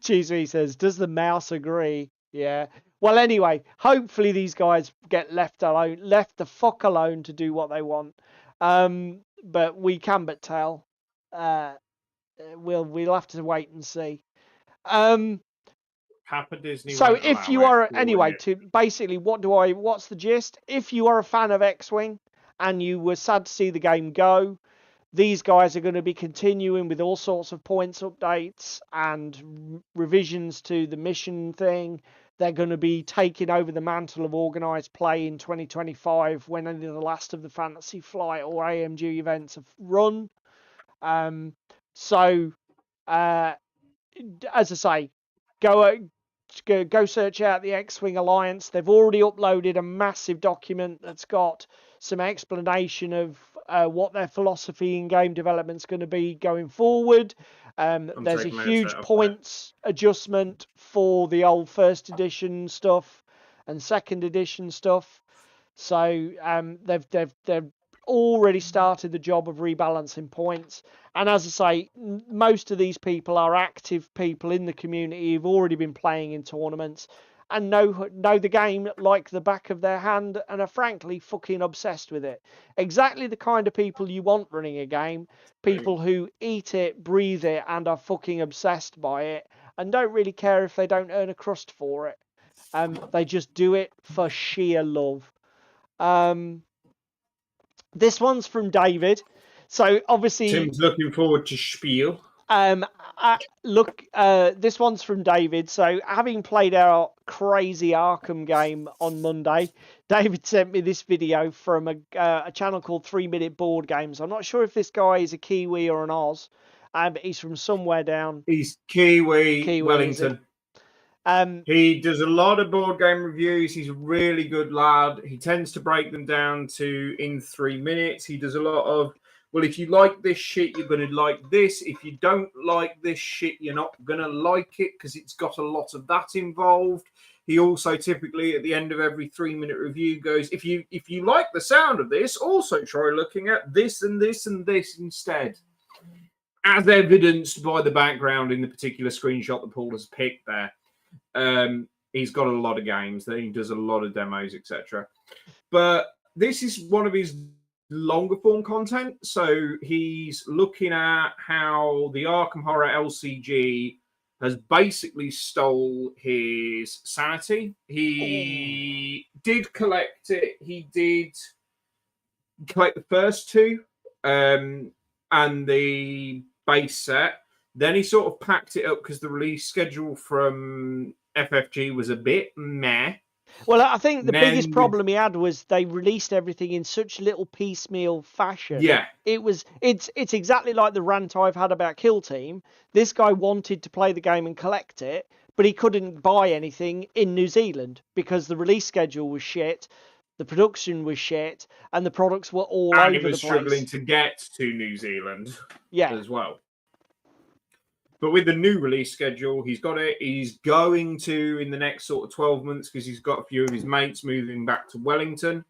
Cheesy says, does the mouse agree? Yeah. Well, anyway, hopefully these guys get left the fuck alone to do what they want. But we can but tell. We'll have to wait and see. Papa Disney. So if you are what's the gist? If you are a fan of X-Wing and you were sad to see the game go, these guys are going to be continuing with all sorts of points updates and revisions to the mission thing. They're going to be taking over the mantle of organised play in 2025 when only the last of the Fantasy Flight or AMG events have run. So as I say, go search out the X-Wing Alliance. They've already uploaded a massive document that's got some explanation of what their philosophy in game development is going to be going forward. There's a huge points adjustment for the old first edition stuff and second edition stuff. So they've already started the job of rebalancing points. And as I say, most of these people are active people in the community who've already been playing in tournaments and know the game like the back of their hand and are frankly fucking obsessed with it. Exactly the kind of people you want running a game. People who eat it, breathe it, and are fucking obsessed by it and don't really care if they don't earn a crust for it. They just do it for sheer love. This one's from David. So obviously Tim's looking forward to Spiel. This one's from David. So having played our crazy Arkham game on Monday, David sent me this video from a channel called 3 Minute Board Games. I'm not sure if this guy is a Kiwi or an Oz, but he's from somewhere down. He's Kiwi Wellington. He does a lot of board game reviews. He's a really good lad. He tends to break them down to in 3 minutes. He does a lot of, well, if you like this shit, you're going to like this. If you don't like this shit, you're not going to like it because it's got a lot of that involved. He also typically at the end of every 3 minute review goes, if you like the sound of this, also try looking at this and this and this instead. As evidenced by the background in the particular screenshot that Paul has picked there. He's got a lot of games that he does a lot of demos, etc. But this is one of his longer form content. So he's looking at how the Arkham Horror LCG has basically stole his sanity. He did collect it. He did collect the first two and the base set. Then he sort of packed it up because the release schedule from FFG was a bit meh. Well, I think the biggest problem he had was they released everything in such little piecemeal fashion. Yeah. It's exactly like the rant I've had about Kill Team. This guy wanted to play the game and collect it, but he couldn't buy anything in New Zealand because the release schedule was shit, the production was shit, and the products were all over the place. And he was struggling to get to New Zealand as well. But with the new release schedule, he's got it. He's going to in the next sort of 12 months because he's got a few of his mates moving back to Wellington.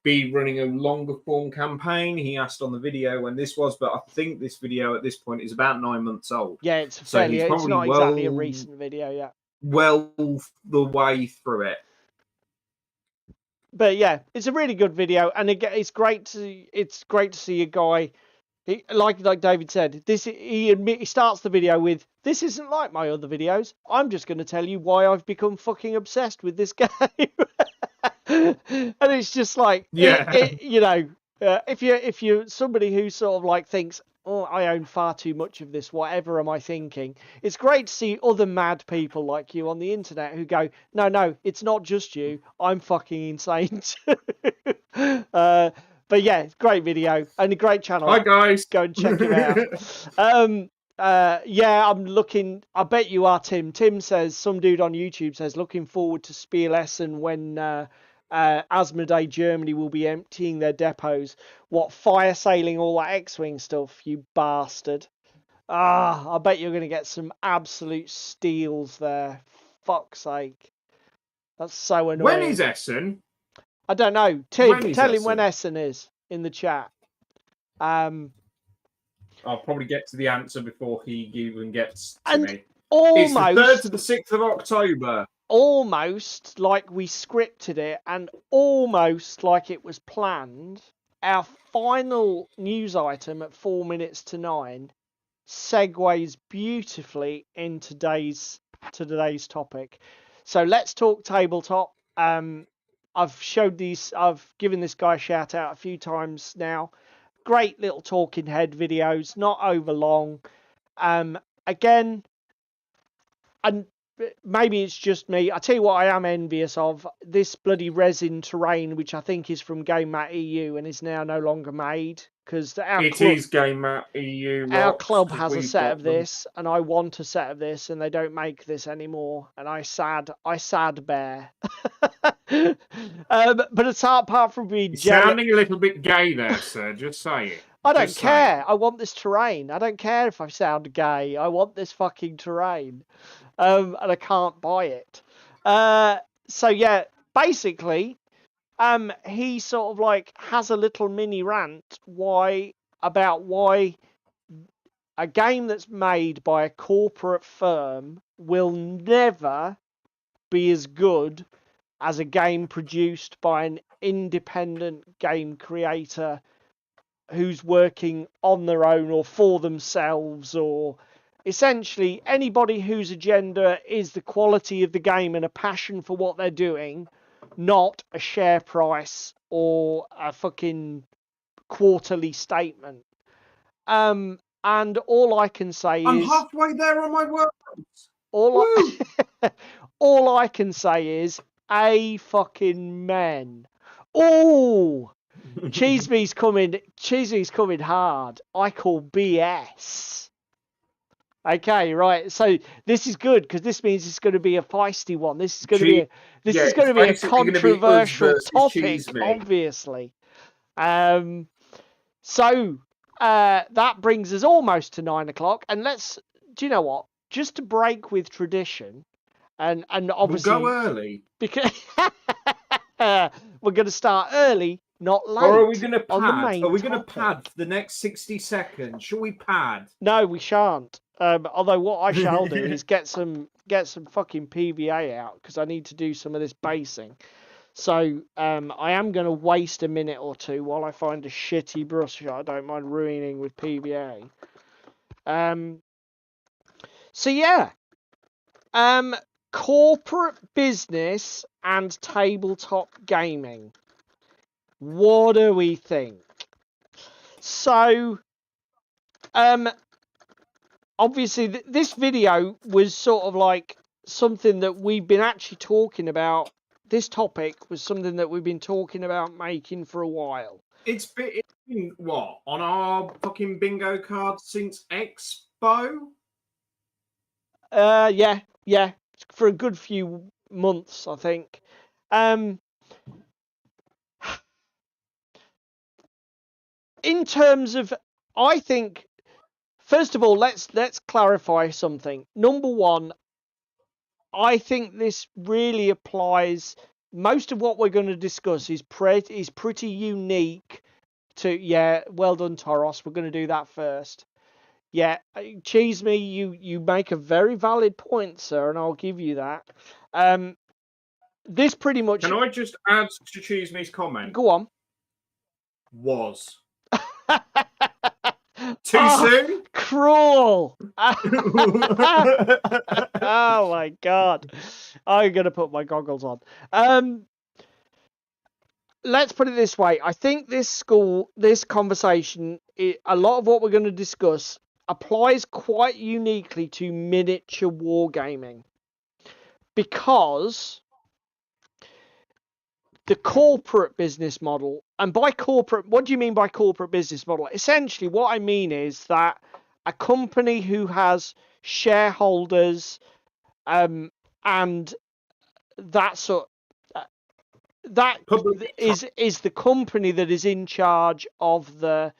be running a longer form campaign. He asked on the video when this was, but I think this video at this point is about 9 months old. Yeah, it's So fairly. he's It's probably not exactly a recent video, yeah. well the way through it. But yeah, it's a really good video, and it's great to see a guy. Like David said, he starts the video with, "This isn't like my other videos. I'm just going to tell you why I've become fucking obsessed with this game." And it's just like, Yeah. you know, if you're somebody who sort of like thinks, "Oh, I own far too much of this. Whatever am I thinking?" It's great to see other mad people like you on the internet who go, "No, it's not just you. I'm fucking insane too." But yeah, great video and a great channel. Hi guys. Go and check him out. Yeah, I'm looking. I bet you are, Tim. Tim says, some dude on YouTube says, looking forward to Spielessen when Asmodee Germany will be emptying their depots. What, fire sailing all that X-Wing stuff, you bastard. I bet you're going to get some absolute steals there. Fuck's sake. That's so annoying. When is Essen? I don't know. Tim, tell him when Essen is in the chat. I'll probably get to the answer before he even gets to me. Almost, it's the 3rd to the 6th of October. Almost like we scripted it and almost like it was planned. Our final news item at 4 minutes to 9 segues beautifully in today's topic. So let's talk tabletop. I've given this guy a shout out a few times now. Great little talking head videos, not over long. Again, and maybe it's just me. I tell you what, I am envious of this bloody resin terrain, which I think is from Game Mat EU and is now no longer made because is Game Mat EU. Our club has a set of this, and I want a set of this, and they don't make this anymore, and I sad bear. But it's apart from being sounding a little bit gay there, sir. Just say it. I don't care. I want this terrain. I don't care if I sound gay. I want this fucking terrain. And I can't buy it. So yeah, basically, he sort of like has a little mini rant about why a game that's made by a corporate firm will never be as good as a game produced by an independent game creator who's working on their own or for themselves, or essentially anybody whose agenda is the quality of the game and a passion for what they're doing, not a share price or a fucking quarterly statement. And all I can say I'm is... halfway there on my words. All I can say is, fucking men. Oh! Cheeseme's coming hard. I call BS. Okay, right. So this is good because this means it's going to be a feisty one. This is going to be a controversial topic, obviously. So that brings us almost to 9 o'clock, and do you know what? Just to break with tradition, and obviously we'll go early because we're going to start early. Not late. Or are we going to pad? Are we going to pad for the next 60 seconds? Shall we pad? No, we shan't. Although what I shall do is get some fucking PVA out because I need to do some of this basing. So I am going to waste a minute or two while I find a shitty brush I don't mind ruining with PVA. So yeah. Corporate business and tabletop gaming. What do we think? So, obviously, this video was sort of like something that we've been actually talking about. This topic was something that we've been talking about making for a while. It's been what? On our fucking bingo card since Expo? Yeah. For a good few months, I think. In terms of, I think, first of all, let's clarify something. Number one, I think this really applies most of what we're going to discuss is pretty unique to, yeah, well done, Toros. We're going to do that first. Yeah, Cheese Me, you make a very valid point, sir, and I'll give you that. This pretty much... Can I just add to Choose Me's comment? Go on. Was. Too soon? Cruel. Oh my god. I'm going to put my goggles on. Let's put it this way. I think this conversation, a lot of what we're going to discuss applies quite uniquely to miniature wargaming. Because the corporate business model, and by corporate, what do you mean by corporate business model? Essentially, what I mean is that a company who has shareholders, and that sort, that is the company that is in charge of the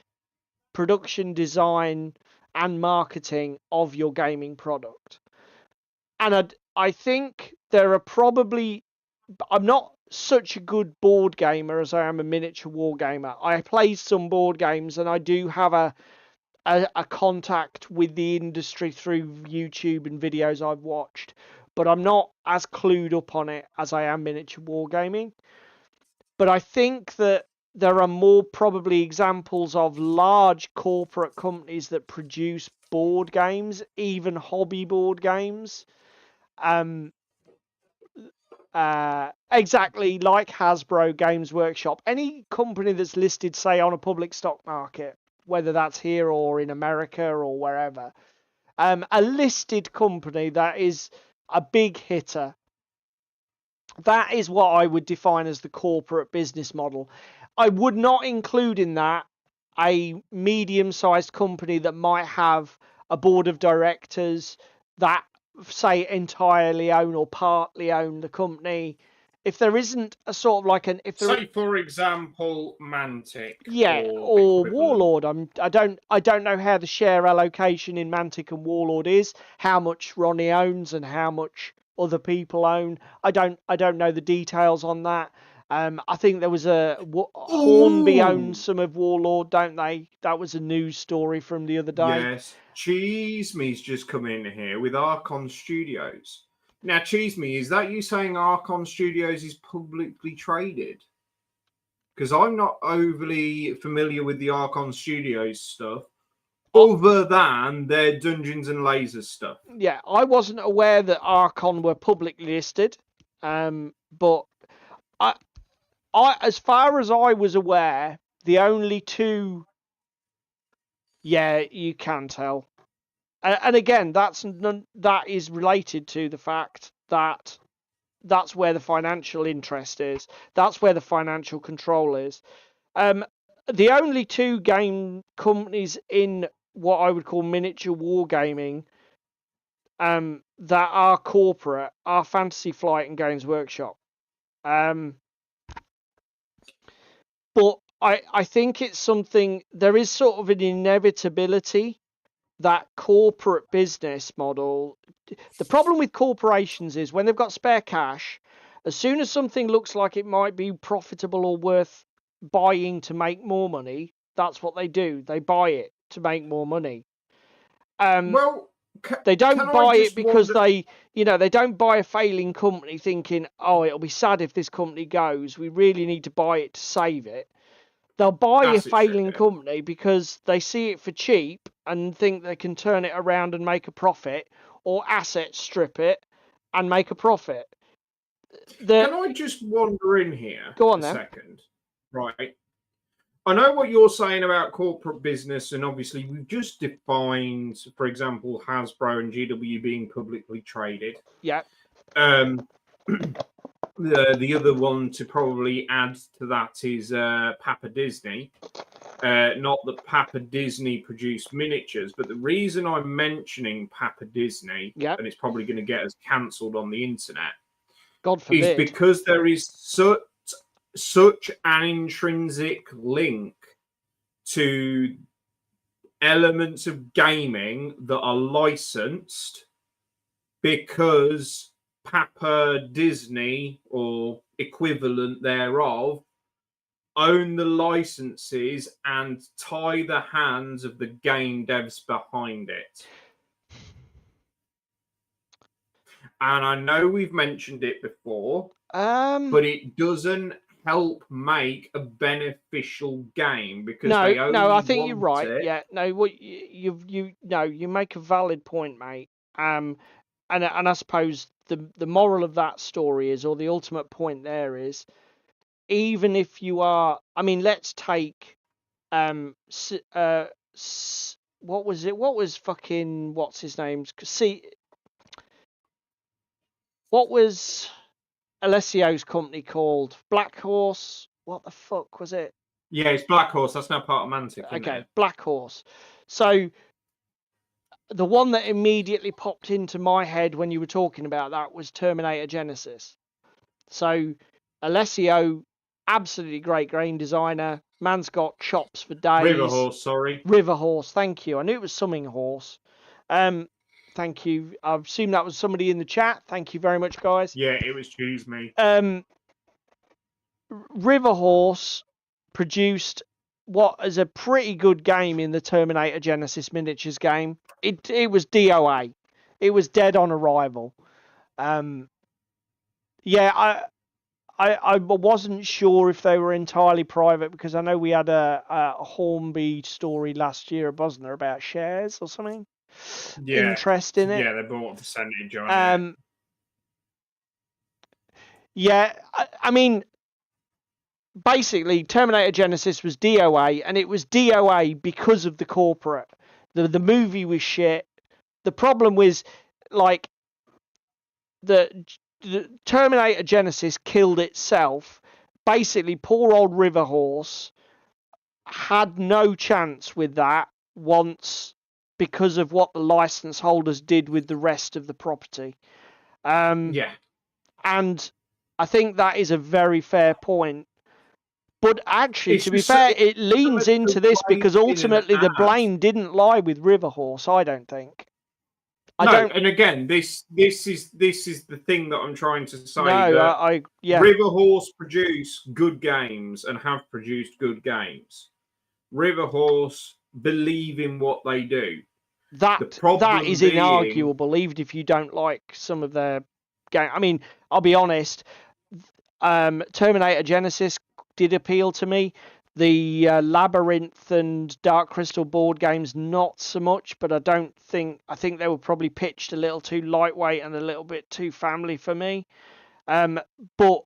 production, design, and marketing of your gaming product. And I think there are probably... I'm not such a good board gamer as I am a miniature war gamer. I play some board games, and I do have a contact with the industry through YouTube and videos I've watched, but I'm not as clued up on it as I am miniature wargaming. But I think that there are more probably examples of large corporate companies that produce board games, even hobby board games. Exactly like Hasbro, Games Workshop, any company that's listed, say, on a public stock market, whether that's here or in America or wherever, a listed company that is a big hitter. That is what I would define as the corporate business model. I would not include in that a medium-sized company that might have a board of directors that, say, entirely own or partly own the company. If there isn't a sort of like an... Say, for example, Mantic. Yeah, or Warlord. I don't know how the share allocation in Mantic and Warlord is, how much Ronnie owns and how much other people own. I don't know the details on that. I think there was Hornby owns some of Warlord, don't they? That was a news story from the other day. Yes, Cheese Me's just come in here with Archon Studios. Now, Cheese Me, is that you saying Archon Studios is publicly traded? Because I'm not overly familiar with the Archon Studios stuff, other than their Dungeons and Lasers stuff. Yeah, I wasn't aware that Archon were publicly listed, but I, as far as I was aware, the only two... Yeah, you can tell. And again, that is related to the fact that that's where the financial interest is. That's where the financial control is. The only two game companies in what I would call miniature wargaming that are corporate are Fantasy Flight and Games Workshop. But I think it's something... There is sort of an inevitability that corporate business model... The problem with corporations is when they've got spare cash, as soon as something looks like it might be profitable or worth buying to make more money, that's what they do. They buy it to make more money. They don't buy it because they don't buy a failing company thinking, oh, it'll be sad if this company goes. We really need to buy it to save it. They'll buy a failing company because they see it for cheap and think they can turn it around and make a profit, or asset strip it and make a profit. Can I just wander in here? Go on a then. Second. Right. I know what you're saying about corporate business, and obviously we've just defined, for example, Hasbro and GW being publicly traded. Yeah. The other one to probably add to that is Papa Disney. Not that Papa Disney produced miniatures, but the reason I'm mentioning Papa Disney, and it's probably going to get us cancelled on the internet, God forbid, is because there is such an intrinsic link to elements of gaming that are licensed because Papa Disney, or equivalent thereof, own the licenses and tie the hands of the game devs behind it. And I know we've mentioned it before, but it doesn't help make a beneficial game because they only I think you're right. it. Yeah, no, what you make a valid point, mate. And I suppose the moral of that story is, or the ultimate point there is, even if you are, I mean, let's take what was it? What was fucking what's his name? See, what was Alessio's company called? Black Horse. What the fuck was it? Yeah, it's Black Horse. That's now part of Mantic, isn't Okay, it? Black Horse. So the one that immediately popped into my head when you were talking about that was Terminator Genesis. So Alessio, absolutely great game designer. Man's got chops for days. River Horse, sorry. River Horse, thank you. I knew it was something horse. Thank you. I assume that was somebody in the chat. Thank you very much, guys. Yeah, it was Choose Me. River Horse produced what is a pretty good game in the Terminator Genesis miniatures game. It was DOA. It was dead on arrival. Yeah, I wasn't sure if they were entirely private because I know we had a Hornby story last year, wasn't there, about shares or something? Yeah. Interest in it. Yeah, they bought a percentage on it. Yeah, I mean, basically, Terminator Genesis was DOA, and it was DOA because of the corporate. The movie was shit. The problem was, like, the Terminator Genesis killed itself. Basically, poor old River Horse had no chance with that once because of what the license holders did with the rest of the property. Yeah. And I think that is a very fair point. But actually, to be fair, it leans into this because ultimately the blame didn't lie with River Horse, I don't think. And again, this is the thing that I'm trying to say. Yeah. River Horse produce good games and have produced good games. River Horse believe in what they do. That is inarguable, even if you don't like some of their game. I mean, I'll be honest. Terminator Genesis did appeal to me. The Labyrinth and Dark Crystal board games, not so much, but I think they were probably pitched a little too lightweight and a little bit too family for me. But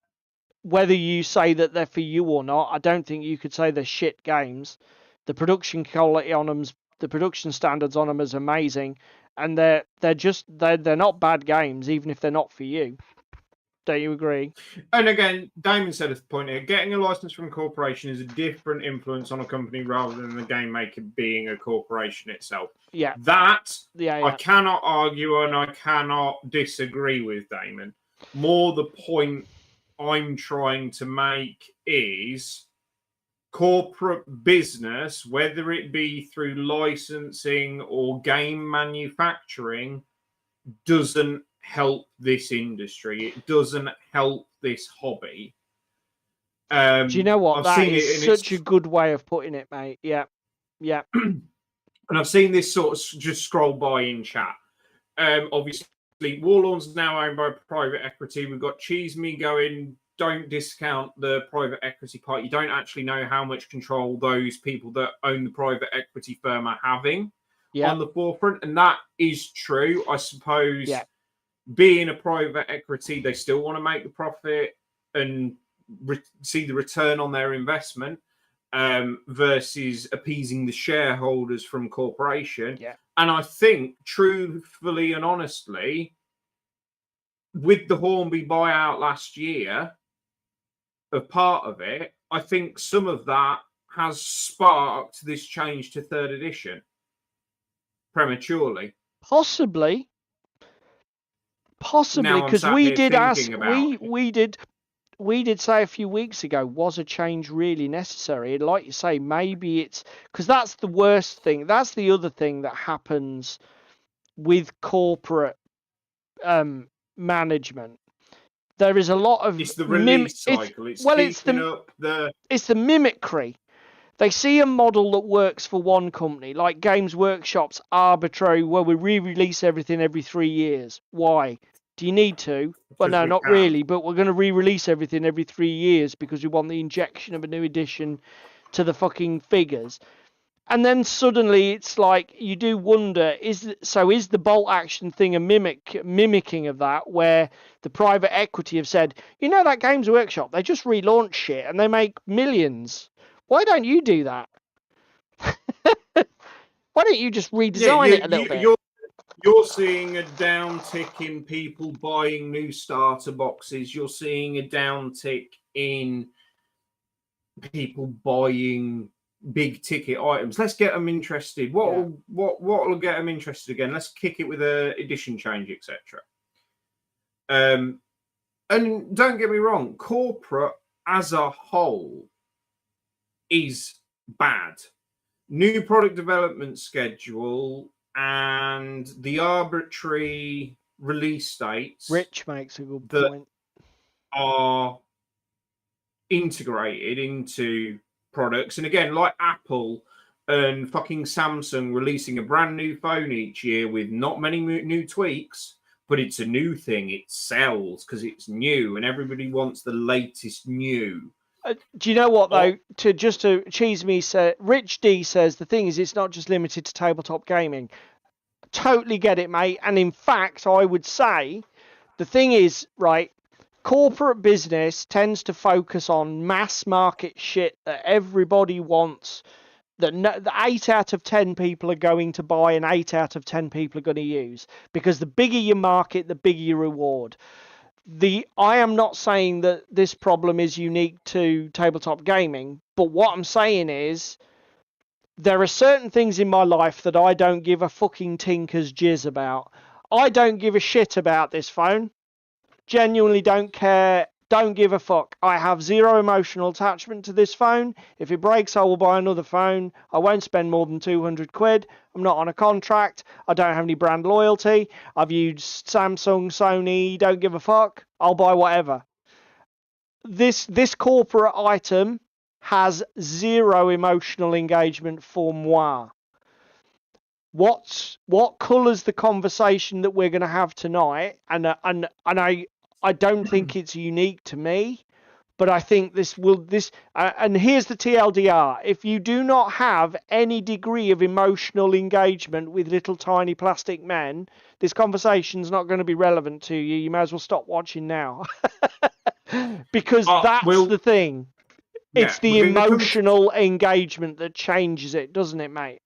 whether you say that they're for you or not, I don't think you could say they're shit games. The production quality on them, the production standards on them is amazing, and they're not bad games, even if they're not for you. Don't you agree? And again, Damon said at the point here, getting a license from a corporation is a different influence on a company rather than the game maker being a corporation itself. Yeah. I cannot argue and I cannot disagree with Damon. More the point I'm trying to make is corporate business, whether it be through licensing or game manufacturing, doesn't help this industry. It doesn't help this hobby. Do you know what? That is such a good way of putting it, mate. Yeah. And I've seen this sort of just scroll by in chat. Obviously, Warlorn's now owned by private equity. We've got Cheese Me going, don't discount the private equity part. You don't actually know how much control those people that own the private equity firm are having on the forefront. And that is true, I suppose. Yeah. Being a private equity, they still want to make the profit and see the return on their investment versus appeasing the shareholders from corporation. Yeah. And I think, truthfully and honestly, with the Hornby buyout last year, a part of it, I think some of that has sparked this change to third edition prematurely. Possibly, because we did ask, we did say a few weeks ago, was a change really necessary? And like you say, maybe it's because that's the worst thing. That's the other thing that happens with corporate management. There is a lot of It's the release cycle. It's keeping up the... It's the mimicry. They see a model that works for one company, like Games Workshop's arbitrary, well, we re-release everything every 3 years. Why? Do you need to? Well, no, not really, but we're going to re-release everything every 3 years because we want the injection of a new edition to the fucking figures. And then suddenly it's like, you do wonder, is the bolt action thing a mimicking of that, where the private equity have said, you know, that Games Workshop, they just relaunch shit and they make millions. Why don't you do that? Why don't you just redesign it a little bit? You're seeing a downtick in people buying new starter boxes. You're seeing a downtick in people buying big ticket items. Let's get them interested. What will get them interested again? Let's kick it with a edition change, etc. And don't get me wrong, corporate as a whole is bad. New product development schedule and the arbitrary release dates. Rich makes a good point. Are integrated into products, and again, like Apple and fucking Samsung releasing a brand new phone each year with not many new tweaks, but it's a new thing. It sells because it's new, and everybody wants the latest new. Do you know what though? To cheese me, Rich D says the thing is, it's not just limited to tabletop gaming. Totally get it, mate. And in fact, I would say the thing is, right, corporate business tends to focus on mass market shit that everybody wants, that 8 out of 10 people are going to buy and 8 out of 10 people are going to use, because the bigger your market, the bigger your reward. I am not saying that this problem is unique to tabletop gaming, but what I'm saying is there are certain things in my life that I don't give a fucking tinker's jizz about. I don't give a shit about this phone. Genuinely don't care. Don't give a fuck. I have zero emotional attachment to this phone. If it breaks, I will buy another phone. I won't spend more than 200 quid. I'm not on a contract. I don't have any brand loyalty. I've used Samsung, Sony. Don't give a fuck. I'll buy whatever. This corporate item has zero emotional engagement for moi. What colours the conversation that we're going to have tonight, and I don't think it's unique to me, but I think and here's the TLDR: if you do not have any degree of emotional engagement with little tiny plastic men, this conversation's not going to be relevant to you. You may as well stop watching now. Because that's the thing. Yeah, it's the emotional engagement that changes it, doesn't it, mate?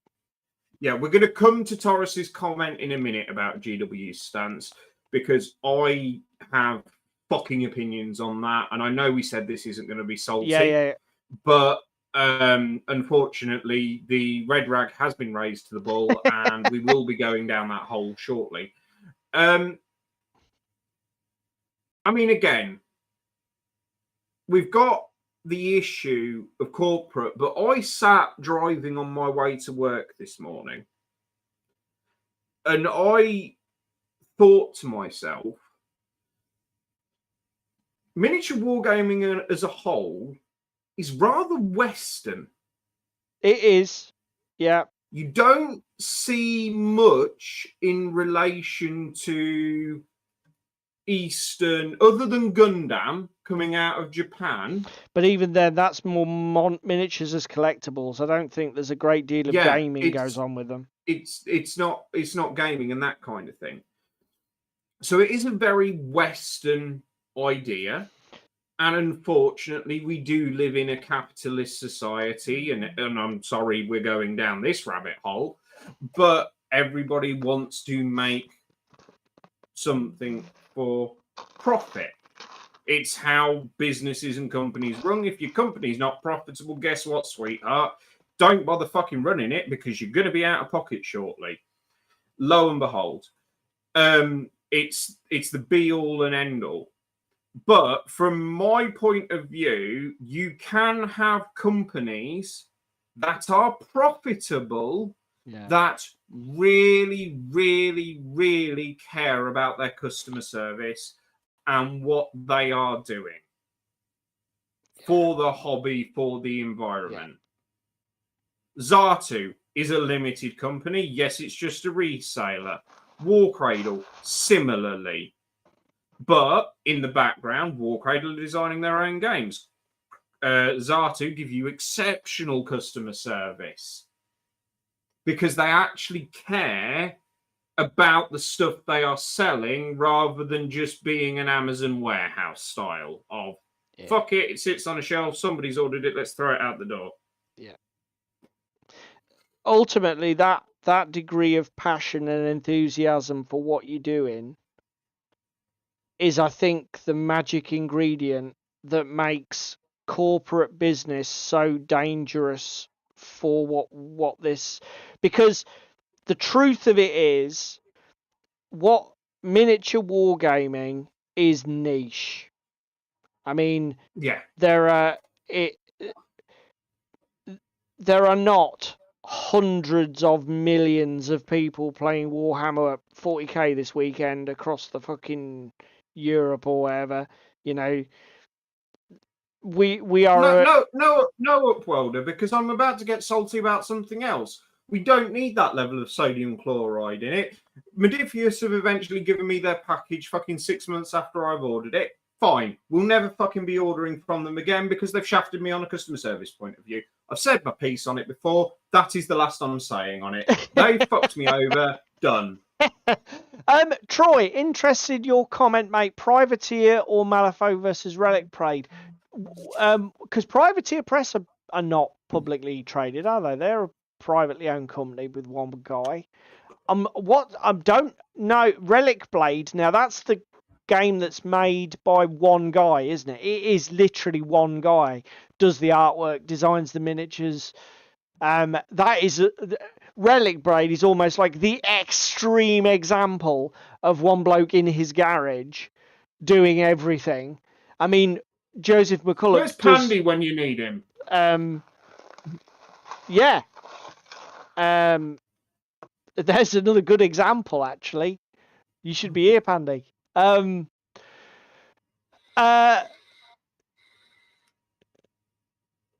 Yeah, we're going to come to Taurus's comment in a minute about GW's stance, because I have fucking opinions on that, and I know we said this isn't going to be salty. Yeah. But unfortunately, the red rag has been raised to the bull, and we will be going down that hole shortly. I mean, again, we've got the issue of corporate, but I sat driving on my way to work this morning, and I thought to myself, miniature wargaming as a whole is rather Western. It is, yeah. You don't see much in relation to Eastern, other than Gundam coming out of Japan. But even then, that's more miniatures as collectibles. I don't think there's a great deal of gaming goes on with them. It's not gaming and that kind of thing. So it is a very Western idea. And unfortunately, we do live in a capitalist society, and I'm sorry we're going down this rabbit hole, but everybody wants to make something for profit. It's how businesses and companies run. If your company's not profitable, guess what, sweetheart? Don't bother fucking running it, because you're going to be out of pocket shortly. Lo and behold, it's the be all and end all. But from my point of view, you can have companies that are profitable, that really, really, really care about their customer service and what they are doing for the hobby, for the environment. Zatu is a limited company. Yes, it's just a reseller. Warcradle, similarly. But in the background, Warcradle are designing their own games. Zatu give you exceptional customer service because they actually care about the stuff they are selling rather than just being an Amazon warehouse style of fuck it, it sits on a shelf, somebody's ordered it, let's throw it out the door. Yeah. Ultimately, that degree of passion and enthusiasm for what you're doing is, I think, the magic ingredient that makes corporate business so dangerous for what this, because the truth of it is, what miniature wargaming is niche. I mean, there are not hundreds of millions of people playing Warhammer 40k this weekend across the fucking Europe or wherever. You know, we are no Upwelder, because I'm about to get salty about something else. We don't need that level of sodium chloride in it. Modifius have eventually given me their package fucking 6 months after I've ordered it. Fine. We'll never fucking be ordering from them again because they've shafted me on a customer service point of view. I've said my piece on it before. That is the last I'm saying on it. They fucked me over. Done. Troy, interested your comment, mate. Privateer or Malifaux versus Relic Parade? Because Privateer Press are not publicly traded, are they? They're a privately owned company with one guy. What I don't know, Relic Blade. Now that's the game that's made by one guy, isn't it? It is literally one guy. Does the artwork, designs the miniatures. That is Relic Blade is almost like the extreme example of one bloke in his garage doing everything. I mean, Joseph McCulloch. Where's Pandy when you need him? Yeah. There's another good example, actually. You should be here, Pandy.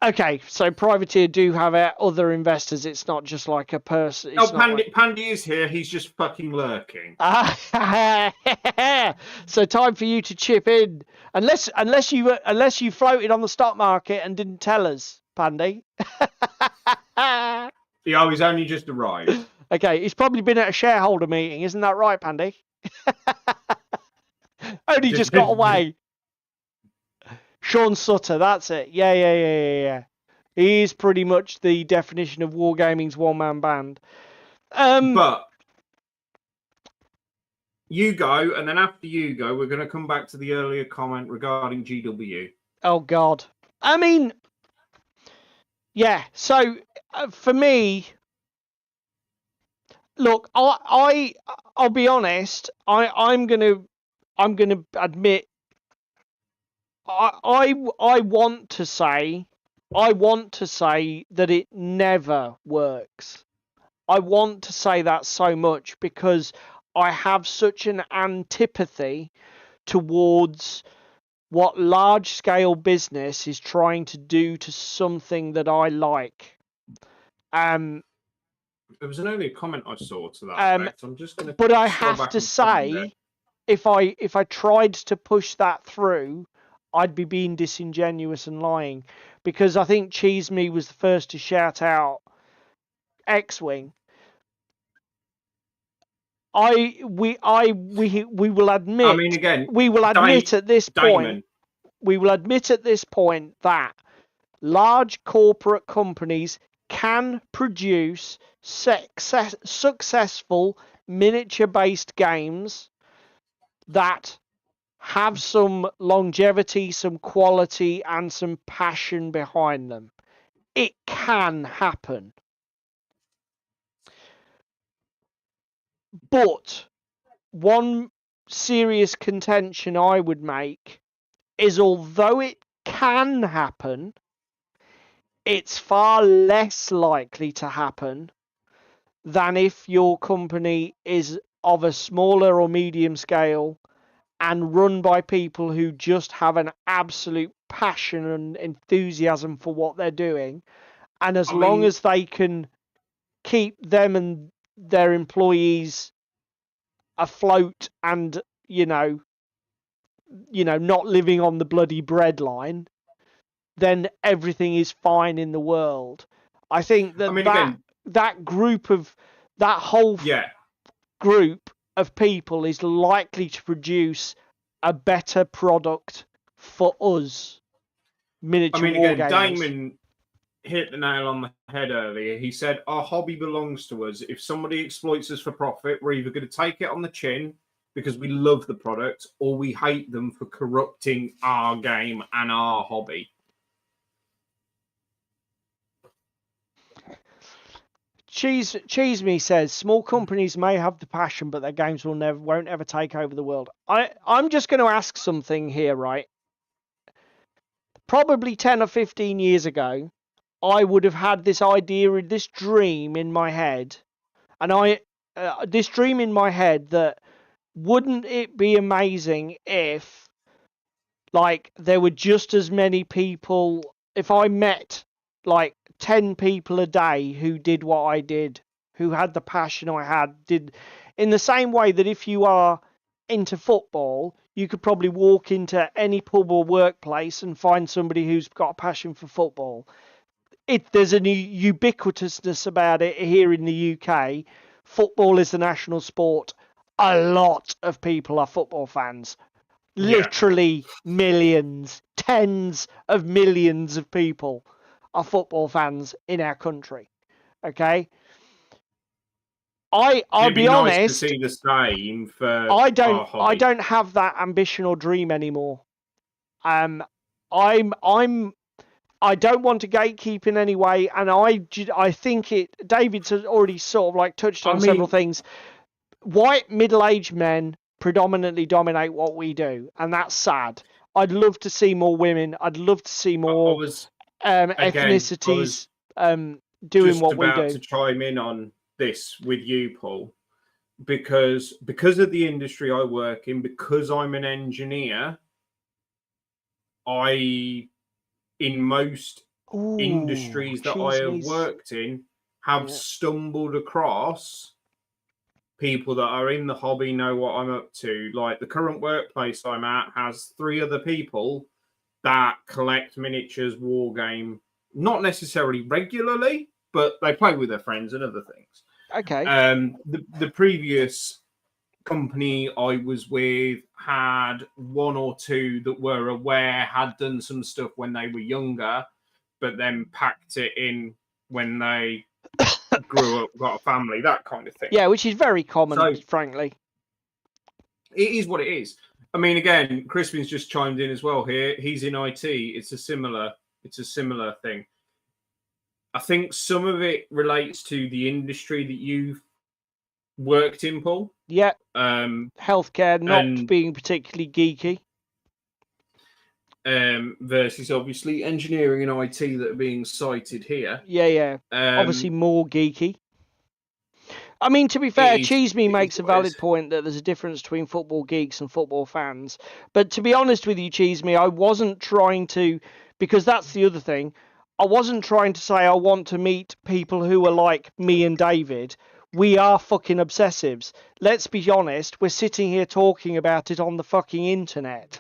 Okay, so Privateer do have other investors. It's not just like a person. No, Pandy is here. He's just fucking lurking. So time for you to chip in, unless you floated on the stock market and didn't tell us, Pandy. Yeah, he's only just arrived. Okay, he's probably been at a shareholder meeting, isn't that right, Pandy? Only just got away. Sean Sutter, that's it. Yeah. He is pretty much the definition of Wargaming's one-man band. But you go, and then after you go, we're going to come back to the earlier comment regarding GW. Oh, God. I mean, yeah, so for me, look, I'll be honest, I'm gonna admit, I want to say that it never works. I want to say that so much because I have such an antipathy towards what large scale business is trying to do to something that I like. There was an earlier comment I saw to that effect. I'm just going to. But I have to say, if I tried to push that through, I'd be being disingenuous and lying, because I think Cheese Me was the first to shout out X-Wing. We will admit. I mean, again, we will admit at this point. We will admit at this point that large corporate companies can produce successful miniature-based games that have some longevity, some quality, and some passion behind them. It can happen. But one serious contention I would make is, although it can happen, it's far less likely to happen than if your company is of a smaller or medium scale and run by people who just have an absolute passion and enthusiasm for what they're doing. And as long as they can keep them and their employees afloat and, not living on the bloody breadline, then everything is fine in the world. I think that group of that whole group of people is likely to produce a better product for us miniature wargamers. Damon hit the nail on the head earlier. He said our hobby belongs to us. If somebody exploits us for profit, we're either going to take it on the chin because we love the product, or we hate them for corrupting our game and our hobby. Cheese Me says small companies may have the passion, but their games won't ever take over the world. I'm just going to ask something here, right? Probably 10 or 15 years ago, I would have had this idea, this dream in my head, and this dream in my head that wouldn't it be amazing if, like, there were just as many people, if I met like 10 people a day who did what I did, who had the passion I had, did in the same way that if you are into football, you could probably walk into any pub or workplace and find somebody who's got a passion for football. There's a ubiquitousness about it here in the UK. Football is the national sport. A lot of people are football fans. Literally millions, tens of millions of people are football fans in our country. Okay, I'll be honest. Nice to see the same for I don't have that ambition or dream anymore. I don't want to gatekeep in any way, and I think David's already sort of like touched on several things. White middle-aged men predominantly dominate what we do, and that's sad. I'd love to see more women. I'd love to see more ethnicities doing what we do. Just about to chime in on this with you, Paul, because of the industry I work in, because I'm an engineer, in most industries that I have worked in, have stumbled across people that are in the hobby, know what I'm up to. Like the current workplace I'm at has 3 other people that collect miniatures, war game, not necessarily regularly, but they play with their friends and other things. Okay. The previous company I was with had 1 or 2 that were aware, had done some stuff when they were younger, but then packed it in when they grew up, got a family, that kind of thing. Yeah, which is very common, frankly. It is what it is. I mean, again, Crispin's just chimed in as well here. He's in IT. It's a similar thing. I think some of it relates to the industry that you've worked in, Paul. Yeah. Healthcare not being particularly geeky. Versus obviously engineering and IT that are being cited here. Yeah. Obviously more geeky. I mean, to be fair, Cheese Me makes a valid point that there's a difference between football geeks and football fans. But to be honest with you, Cheese Me, I wasn't trying to, because that's the other thing, I wasn't trying to say I want to meet people who are like me and David. We are fucking obsessives. Let's be honest, we're sitting here talking about it on the fucking internet.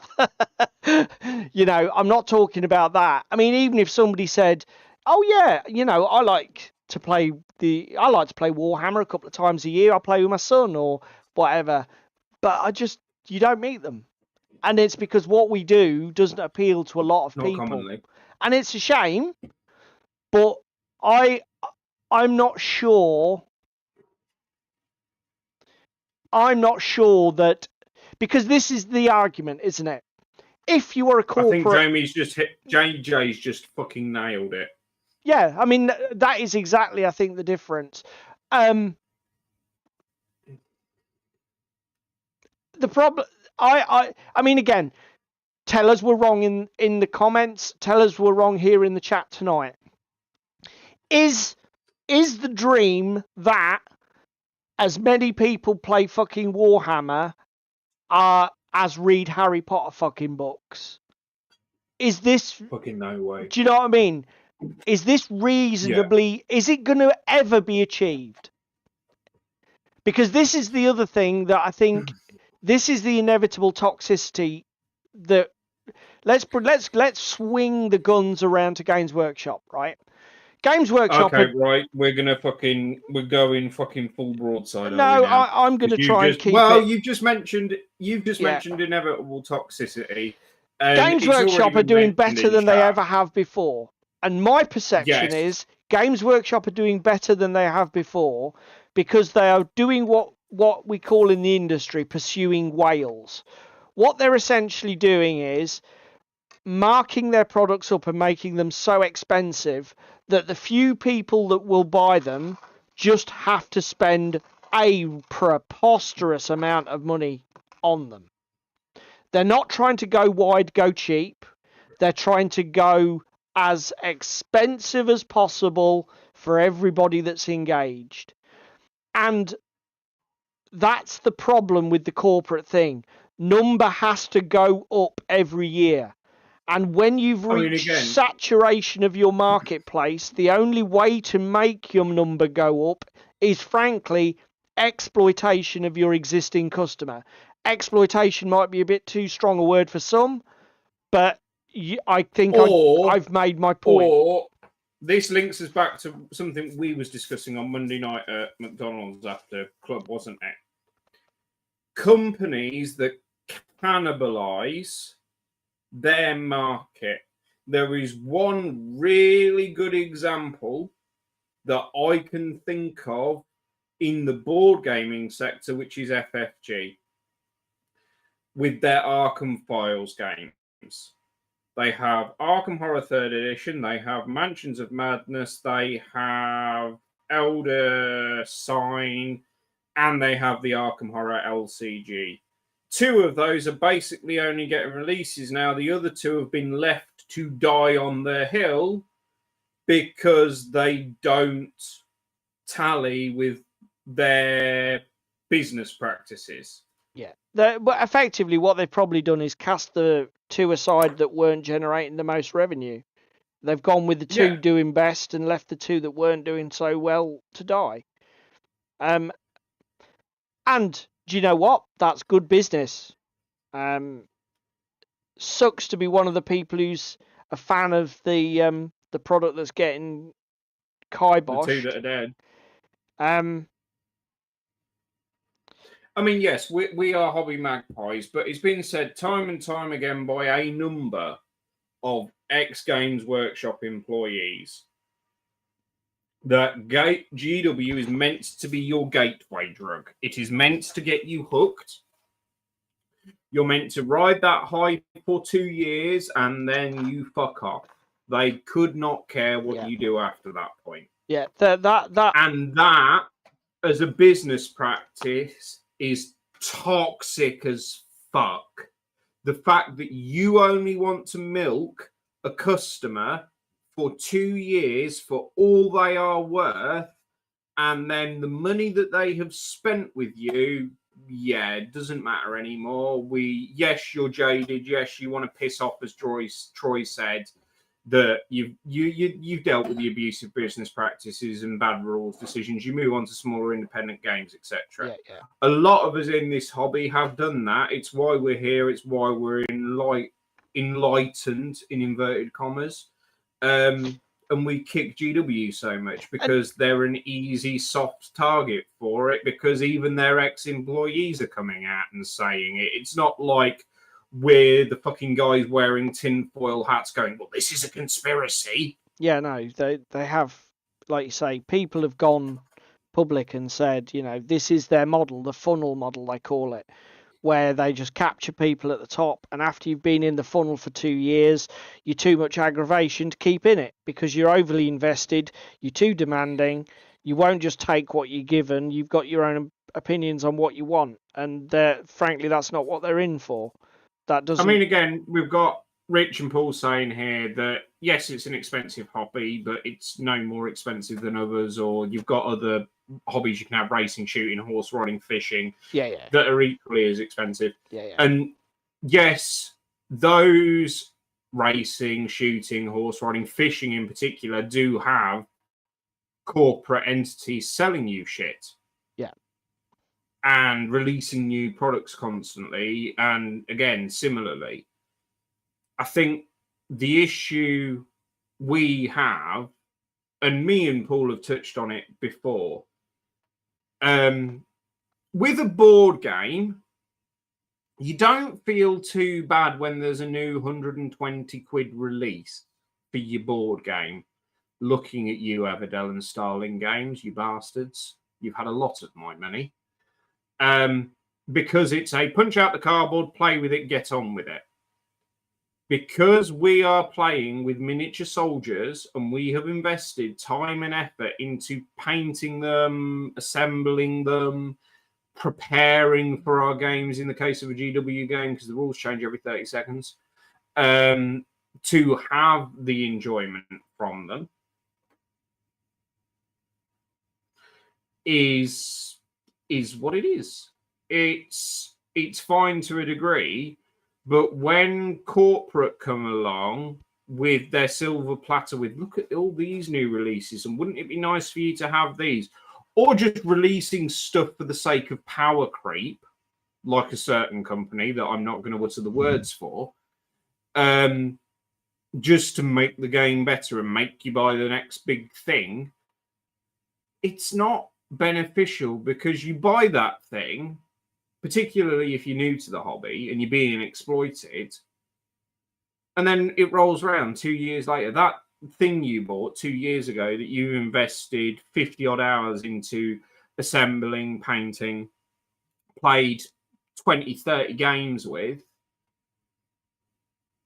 I'm not talking about that. I mean, even if somebody said, oh yeah, I like to play Warhammer a couple of times a year. I play with my son or whatever. But you don't meet them. And it's because what we do doesn't appeal to a lot of people. Commonly. And it's a shame, but I'm not sure that, because this is the argument, isn't it? If you are a corporate... I think JJ's just fucking nailed it. Yeah, I mean, that is exactly, I think, the difference. The problem... I mean, again, tell us we're wrong in the comments. Tell us we're wrong here in the chat tonight. Is the dream that as many people play fucking Warhammer as read Harry Potter fucking books. Is this... Fucking no way. Do you know what I mean? Is this reasonably... Is it going to ever be achieved? Because this is the other thing that I think... This is the inevitable toxicity that... Let's swing the guns around to Games Workshop, right? Games Workshop... Okay, right. We're going fucking full broadside. No, I'm going to try and keep Well, it... you've just mentioned inevitable toxicity. Games Workshop are doing better than they ever have before. And my perception is Games Workshop are doing better than they have before because they are doing what we call in the industry pursuing whales. What they're essentially doing is marking their products up and making them so expensive that the few people that will buy them just have to spend a preposterous amount of money on them. They're not trying to go wide, go cheap. They're trying to go as expensive as possible for everybody that's engaged. And that's the problem with the corporate thing. Number has to go up every year. And when you've reached saturation of your marketplace, the only way to make your number go up is, frankly, exploitation of your existing customer. Exploitation might be a bit too strong a word for some, but I think I've made my point. Or this links us back to something we was discussing on Monday night at McDonald's after Club, wasn't it? Companies that cannibalize their market. There is one really good example that I can think of in the board gaming sector, which is FFG. With their Arkham Files games. They have Arkham Horror 3rd Edition, they have Mansions of Madness, they have Elder Sign, and they have the Arkham Horror LCG. Two of those are basically only getting releases now. The other two have been left to die on their hill because they don't tally with their business practices. Yeah, but effectively what they've probably done is cast the two aside that weren't generating the most revenue. They've gone with the two doing best and left the two that weren't doing so well to die. And do you know what? That's good business. Sucks to be one of the people who's a fan of the product that's getting kiboshed. The two that are dead. I mean, yes, we are hobby magpies, but it's been said time and time again by a number of ex-Games Workshop employees that GW is meant to be your gateway drug. It is meant to get you hooked. You're meant to ride that high for 2 years and then you fuck off. They could not care what you do after that point. Yeah, that as a business practice is toxic as fuck. The fact that you only want to milk a customer for 2 years for all they are worth, and then the money that they have spent with you, it doesn't matter anymore. Yes, you're jaded. Yes, you want to piss off, as Troy said, that you've dealt with the abusive business practices and bad rules decisions. You move on to smaller independent games, etc. A lot of us in this hobby have done that. It's why we're here. It's why we're enlightened, in inverted commas. And we kick GW so much because they're an easy, soft target for it, because even their ex-employees are coming out and saying it. It's not like we're the fucking guys wearing tinfoil hats going, well, this is a conspiracy. Yeah, no, they have, like you say, people have gone public and said, this is their model, the funnel model, they call it, where they just capture people at the top, and after you've been in the funnel for 2 years, you're too much aggravation to keep in it because you're overly invested, you're too demanding, you won't just take what you're given, you've got your own opinions on what you want, and frankly, that's not what they're in for. That doesn't... I mean, again, we've got Rich and Paul saying here that, yes, it's an expensive hobby, but it's no more expensive than others, or you've got other hobbies you can have, racing, shooting, horse riding, fishing, that are equally as expensive. Yeah. And yes, those racing, shooting, horse riding, fishing in particular do have corporate entities selling you shit. Yeah. And releasing new products constantly. And again, similarly, I think the issue we have, and me and Paul have touched on it before, with a board game, you don't feel too bad when there's a new 120 quid release for your board game. Looking at you, Everdell and Starling Games, you bastards. You've had a lot of my money. Because it's a punch out the cardboard, play with it, get on with it. Because we are playing with miniature soldiers and we have invested time and effort into painting them, assembling them, preparing for our games in the case of a GW game, because the rules change every 30 seconds, to have the enjoyment from them is what it is. It's fine to a degree, but when corporate come along with their silver platter with, look at all these new releases, and wouldn't it be nice for you to have these, or just releasing stuff for the sake of power creep, like a certain company that I'm not going to utter the words for, just to make the game better and make you buy the next big thing, it's not beneficial, because you buy that thing, particularly if you're new to the hobby and you're being exploited, and then it rolls around 2 years later, that thing you bought 2 years ago that you invested 50 odd hours into assembling, painting, played 20, 30 games with,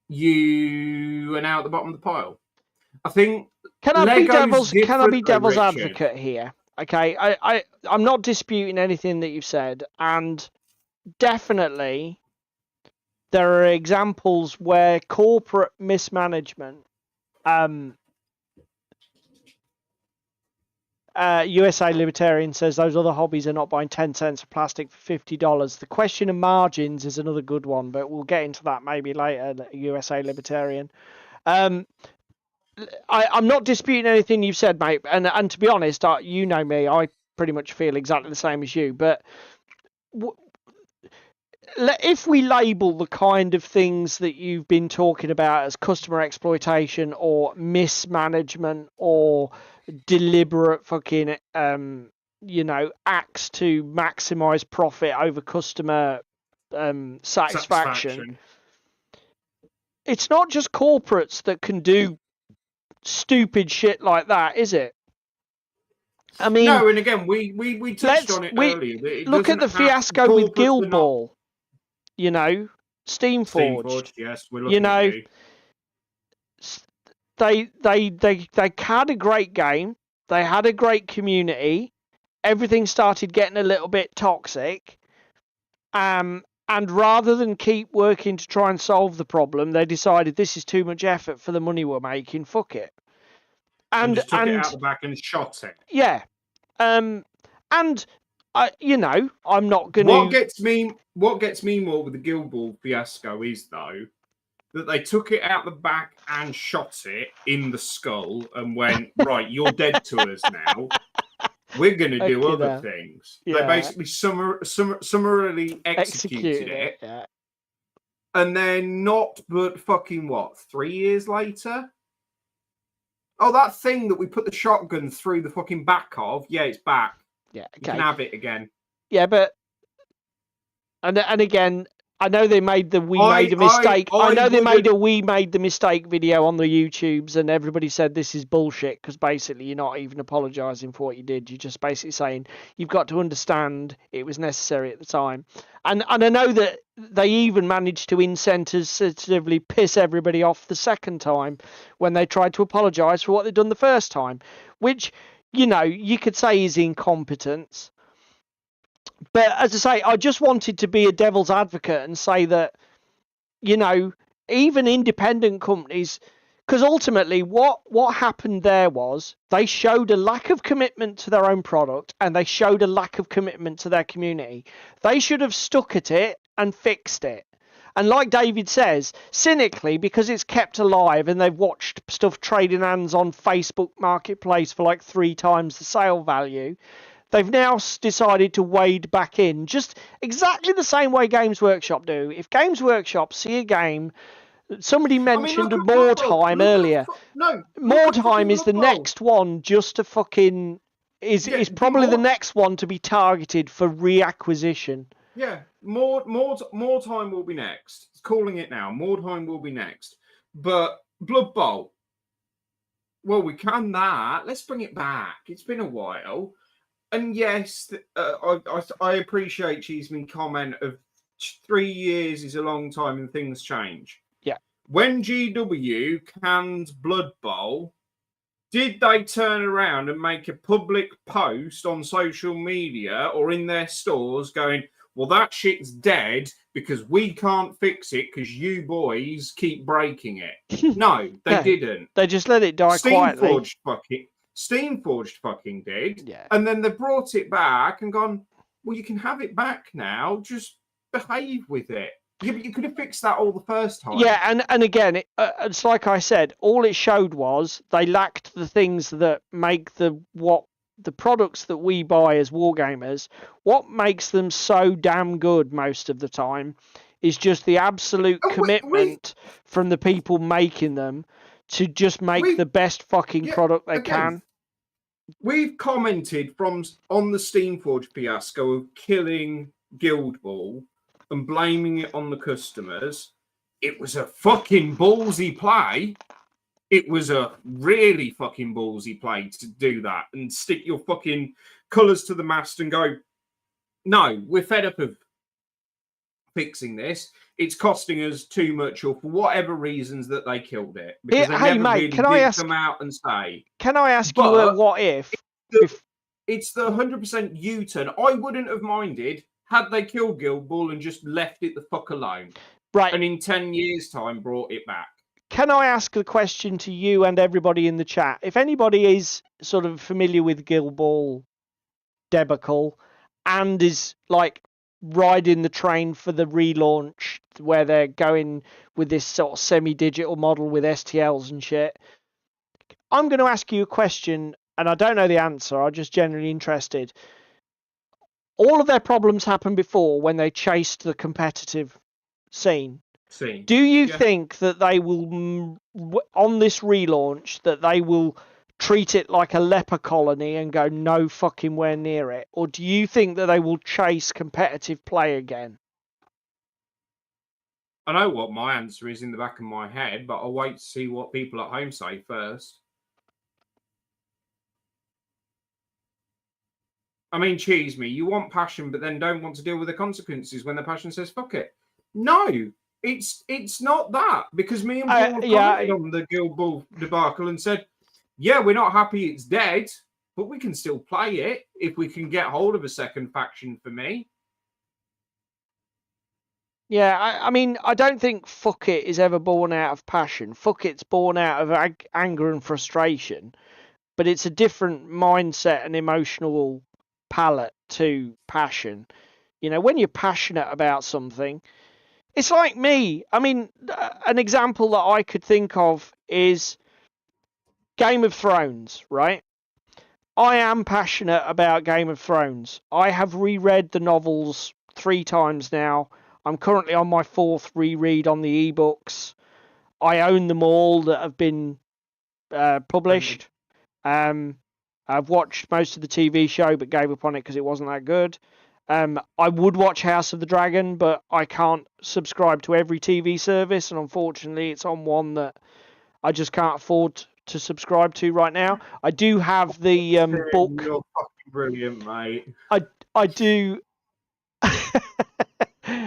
you are now at the bottom of the pile. I think Can I be devil's advocate here? Okay, I'm not disputing anything that you've said, and definitely there are examples where corporate mismanagement, USA Libertarian says those other hobbies are not buying 10 cents of plastic for $50. The question of margins is another good one, but we'll get into that maybe later, USA Libertarian. I'm not disputing anything you've said, mate, and to be honest, you know me, I pretty much feel exactly the same as you, but if we label the kind of things that you've been talking about as customer exploitation or mismanagement or deliberate fucking acts to maximize profit over customer satisfaction, it's not just corporates that can do stupid shit like that, is it? I mean, no, and again, we touched on it earlier. Look at the fiasco with Guild Ball. You know, Steamforged. Yes, we're looking at you. They had a great game. They had a great community. Everything started getting a little bit toxic. And rather than keep working to try and solve the problem, they decided this is too much effort for the money we're making. Fuck it. And just took it out the back and shot it. Yeah. And I'm not going to. What gets me more with the Guild Ball fiasco is, though, that they took it out the back and shot it in the skull and went, right, you're dead to us now. We're going to do other things. Yeah. They basically summarily executed it. Yeah. And then not but fucking what, 3 years later? Oh, that thing that we put the shotgun through the fucking back of, yeah, it's back. Yeah, okay. You can have it again. Yeah, but and again, I know they made the we made a mistake. I know they made a we made the mistake video on the YouTubes, and everybody said this is bullshit because basically you're not even apologising for what you did. You're just basically saying you've got to understand it was necessary at the time. And I know that they even managed to insensitively piss everybody off the second time when they tried to apologise for what they'd done the first time, which, you know, you could say is incompetence. But as I say, I just wanted to be a devil's advocate and say that, you know, even independent companies, because ultimately what happened there was they showed a lack of commitment to their own product and they showed a lack of commitment to their community. They should have stuck at it and fixed it. And like David says, cynically, because it's kept alive and they've watched stuff trading hands on Facebook Marketplace for like 3 times the sale value, they've now decided to wade back in, just exactly the same way Games Workshop do. If Games Workshop see a game, somebody mentioned more time earlier. More time is the next one just to fucking is probably the next one to be targeted for reacquisition. Yeah, more time will be next. It's calling it now. More time will be next. But Blood Bowl, well, we can that. Let's bring it back. It's been a while. And yes, I appreciate Cheeseman's comment of 3 years is a long time and things change. Yeah. When GW canned Blood Bowl, did they turn around and make a public post on social media or in their stores going, well, that shit's dead because we can't fix it because you boys keep breaking it? No, they didn't. They just let it die quietly. Steamforged fucking did. Yeah. And then they brought it back and gone, well, you can have it back now. Just behave with it. Yeah, but you could have fixed that all the first time. Yeah, and again, it's like I said, all it showed was they lacked the things that make the products that we buy as wargamers. What makes them so damn good most of the time is just the absolute commitment from the people making them to just make the best fucking product they can. We've commented on the Steamforged fiasco of killing Guild Ball and blaming it on the customers. It was a fucking ballsy play. It was a really fucking ballsy play to do that and stick your fucking colours to the mast and go, no, we're fed up of fixing this. It's costing us too much, or for whatever reasons that they killed it. Because they never really did come out and say. Can I ask you a what if? It's the 100% U-turn. I wouldn't have minded had they killed Guild Ball and just left it the fuck alone. Right. And in 10 years' time brought it back. Can I ask a question to you and everybody in the chat? If anybody is sort of familiar with Guild Ball debacle and is like riding the train for the relaunch where they're going with this sort of semi-digital model with STLs and shit, I'm going to ask you a question, and I don't know the answer. I'm just generally interested. All of their problems happened before when they chased the competitive scene. Do you think that they will, on this relaunch, that they will treat it like a leper colony and go no fucking where near it? Or do you think that they will chase competitive play again? I know what my answer is in the back of my head, but I'll wait to see what people at home say first. I mean, cheese me. You want passion, but then don't want to deal with the consequences when the passion says fuck it. No, it's not that, because me and Paul commented on the Guild Ball debacle and said, yeah, we're not happy it's dead, but we can still play it if we can get hold of a second faction for me. Yeah, I mean, I don't think fuck it is ever born out of passion. Fuck it's born out of anger and frustration, but it's a different mindset and emotional palette to passion. You know, when you're passionate about something, it's like me. I mean, an example that I could think of is Game of Thrones, right? I am passionate about Game of Thrones. I have reread the novels 3 times now. I'm currently on my 4th reread on the ebooks. I own them all that have been published. I've watched most of the TV show, but gave up on it because it wasn't that good. I would watch House of the Dragon, but I can't subscribe to every TV service, and unfortunately it's on one that I just can't afford to subscribe to right now. I do have the book. You're fucking brilliant, mate. I do.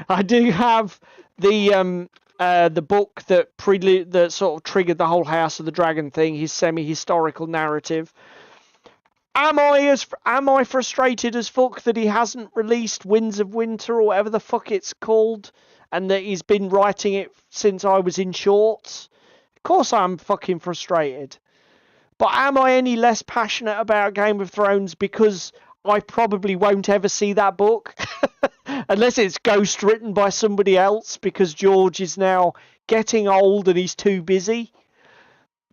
I do have the book that sort of triggered the whole House of the Dragon thing, his semi-historical narrative. Am I frustrated as fuck that he hasn't released Winds of Winter or whatever the fuck it's called, and that he's been writing it since I was in shorts? Of course I'm fucking frustrated. But am I any less passionate about Game of Thrones because I probably won't ever see that book? Unless it's ghost written by somebody else because George is now getting old and he's too busy.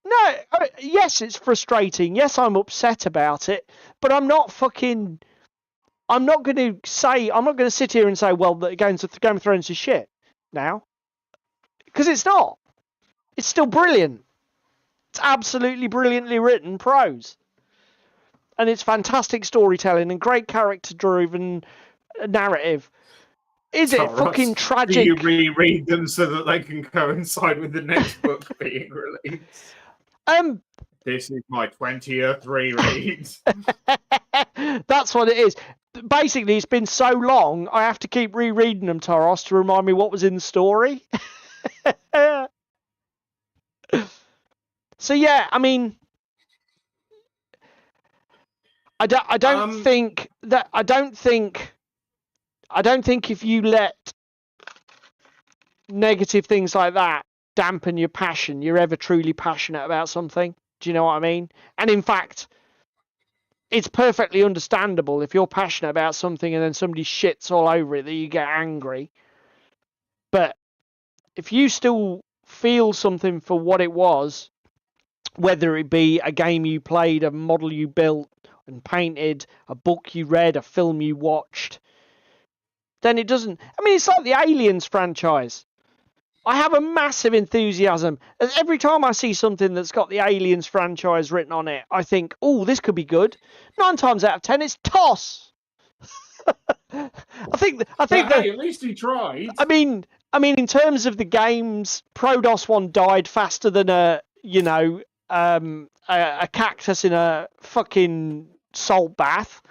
No, yes, it's frustrating. Yes, I'm upset about it, but I'm not going to sit here and say, well, that Game of Thrones is shit now, because it's not. It's still brilliant. It's absolutely brilliantly written prose, and it's fantastic storytelling and great character-driven narrative. Is it fucking tragic? Do you reread them so that they can coincide with the next book being released? This is my 20th reread. That's what it is. Basically, it's been so long, I have to keep rereading them, Taros, to remind me what was in the story. So yeah, I mean, I don't think if you let negative things like that dampen your passion, you're ever truly passionate about something. Do you know what I mean? And in fact, it's perfectly understandable if you're passionate about something and then somebody shits all over it that you get angry. But if you still feel something for what it was, whether it be a game you played, a model you built and painted, a book you read, a film you watched, then it doesn't... I mean, it's like the Aliens franchise. I have a massive enthusiasm. Every time I see something that's got the Aliens franchise written on it, I think, oh, this could be good. 9 times out of 10, it's toss. I think hey, at least he tried. I mean, in terms of the games, Prodos 1 died faster than a cactus in a fucking salt bath.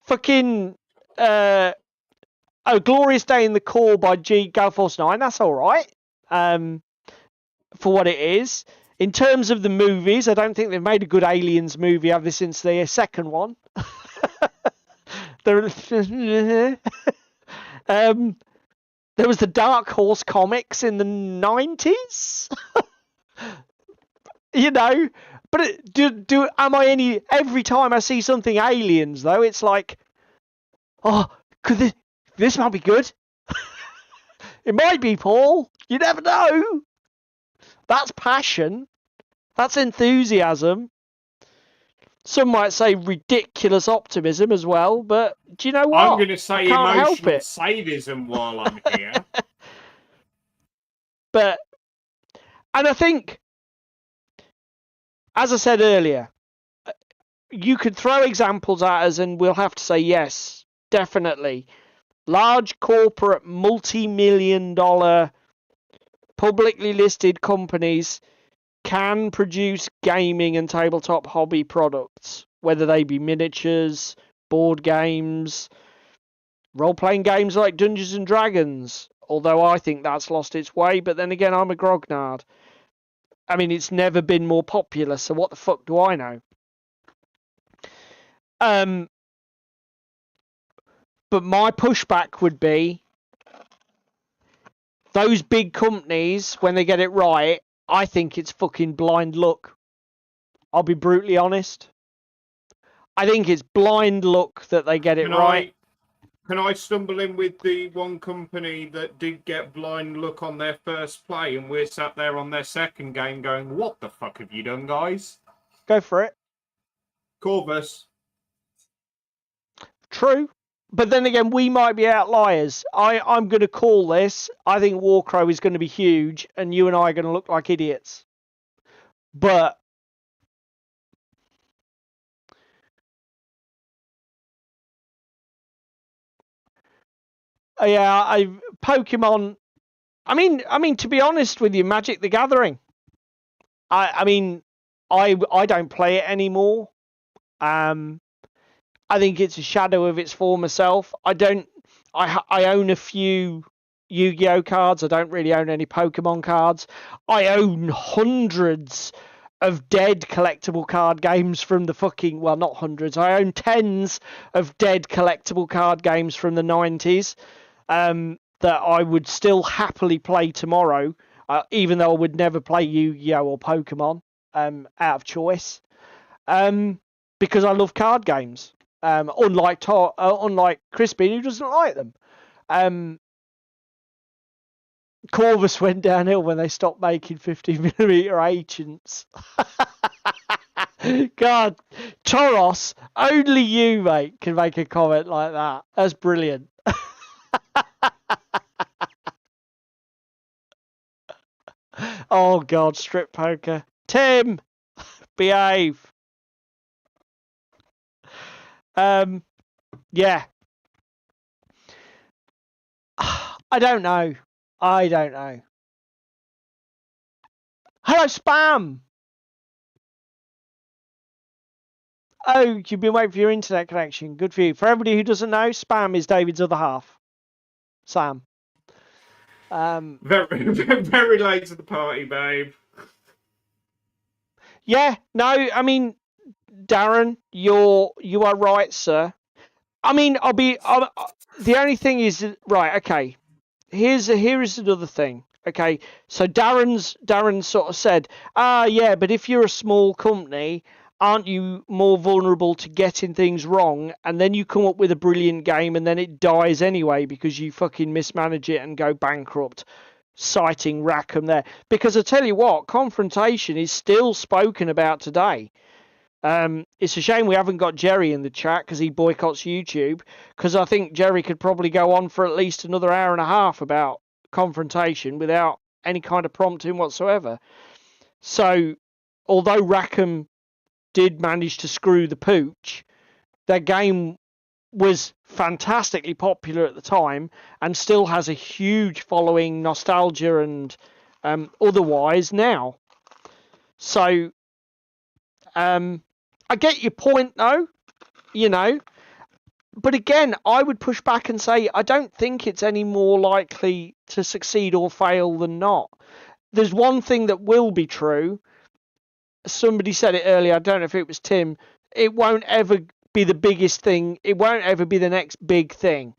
Fucking A Glorious Day in the Core by Gale Force 9, that's all right for what it is. In terms of the movies, I don't think they've made a good Aliens movie ever since the second one. There was the Dark Horse comics in the 90s. You know, but every time I see something Aliens though, it's like, oh, this might be good. It might be, Paul. You never know. That's passion. That's enthusiasm. Some might say ridiculous optimism as well, but do you know what? I'm going to say emotional sadism while I'm here. And I think, as I said earlier, you could throw examples at us and we'll have to say yes, definitely. Large corporate, multi-million-dollar, publicly listed companies can produce gaming and tabletop hobby products, whether they be miniatures, board games, role-playing games like Dungeons and Dragons, although I think that's lost its way, but then again, I'm a grognard. I mean, it's never been more popular, so what the fuck do I know? But my pushback would be, those big companies, when they get it right, I think it's fucking blind luck. I'll be brutally honest. I think it's blind luck that they get it right. Can I stumble in with the one company that did get blind luck on their first play, and we're sat there on their second game going, what the fuck have you done, guys? Go for it. Corvus. True. But then again, we might be outliers. I'm going to call this. I think Warcrow is going to be huge, and you and I are going to look like idiots. But yeah, Pokemon. I mean, to be honest with you, Magic the Gathering. I don't play it anymore. I think it's a shadow of its former self. I own a few Yu-Gi-Oh cards. I don't really own any Pokemon cards. I own hundreds of dead collectible card games from the fucking... Well, not hundreds. I own tens of dead collectible card games from the 90s that I would still happily play tomorrow, even though I would never play Yu-Gi-Oh or Pokemon out of choice, because I love card games. Unlike Crispin, who doesn't like them. Corvus went downhill when they stopped making 50mm agents. God, Toros, only you, mate, can make a comment like that. That's brilliant. Oh, God, strip poker. Tim, behave. Yeah. I don't know. Hello, Spam. Oh, you've been waiting for your internet connection. Good for you. For everybody who doesn't know, Spam is David's other half. Sam. Very, very late to the party, babe. Yeah, no, I mean, Darren, you are right, sir. I mean, the only thing is, right, okay. Here is another thing. Okay, so Darren sort of said, yeah, but if you're a small company, aren't you more vulnerable to getting things wrong? And then you come up with a brilliant game and then it dies anyway because you fucking mismanage it and go bankrupt. Citing Rackham there. Because I tell you what, confrontation is still spoken about today. It's a shame we haven't got Jerry in the chat because he boycotts YouTube. Because I think Jerry could probably go on for at least another hour and a half about confrontation without any kind of prompting whatsoever. So, although Rackham did manage to screw the pooch, their game was fantastically popular at the time and still has a huge following, nostalgia and otherwise now. So, I get your point though, you know, but again, I would push back and say I don't think it's any more likely to succeed or fail than not. There's one thing that will be true. Somebody said it earlier, I don't know if it was Tim, it won't ever be the biggest thing, it won't ever be the next big thing.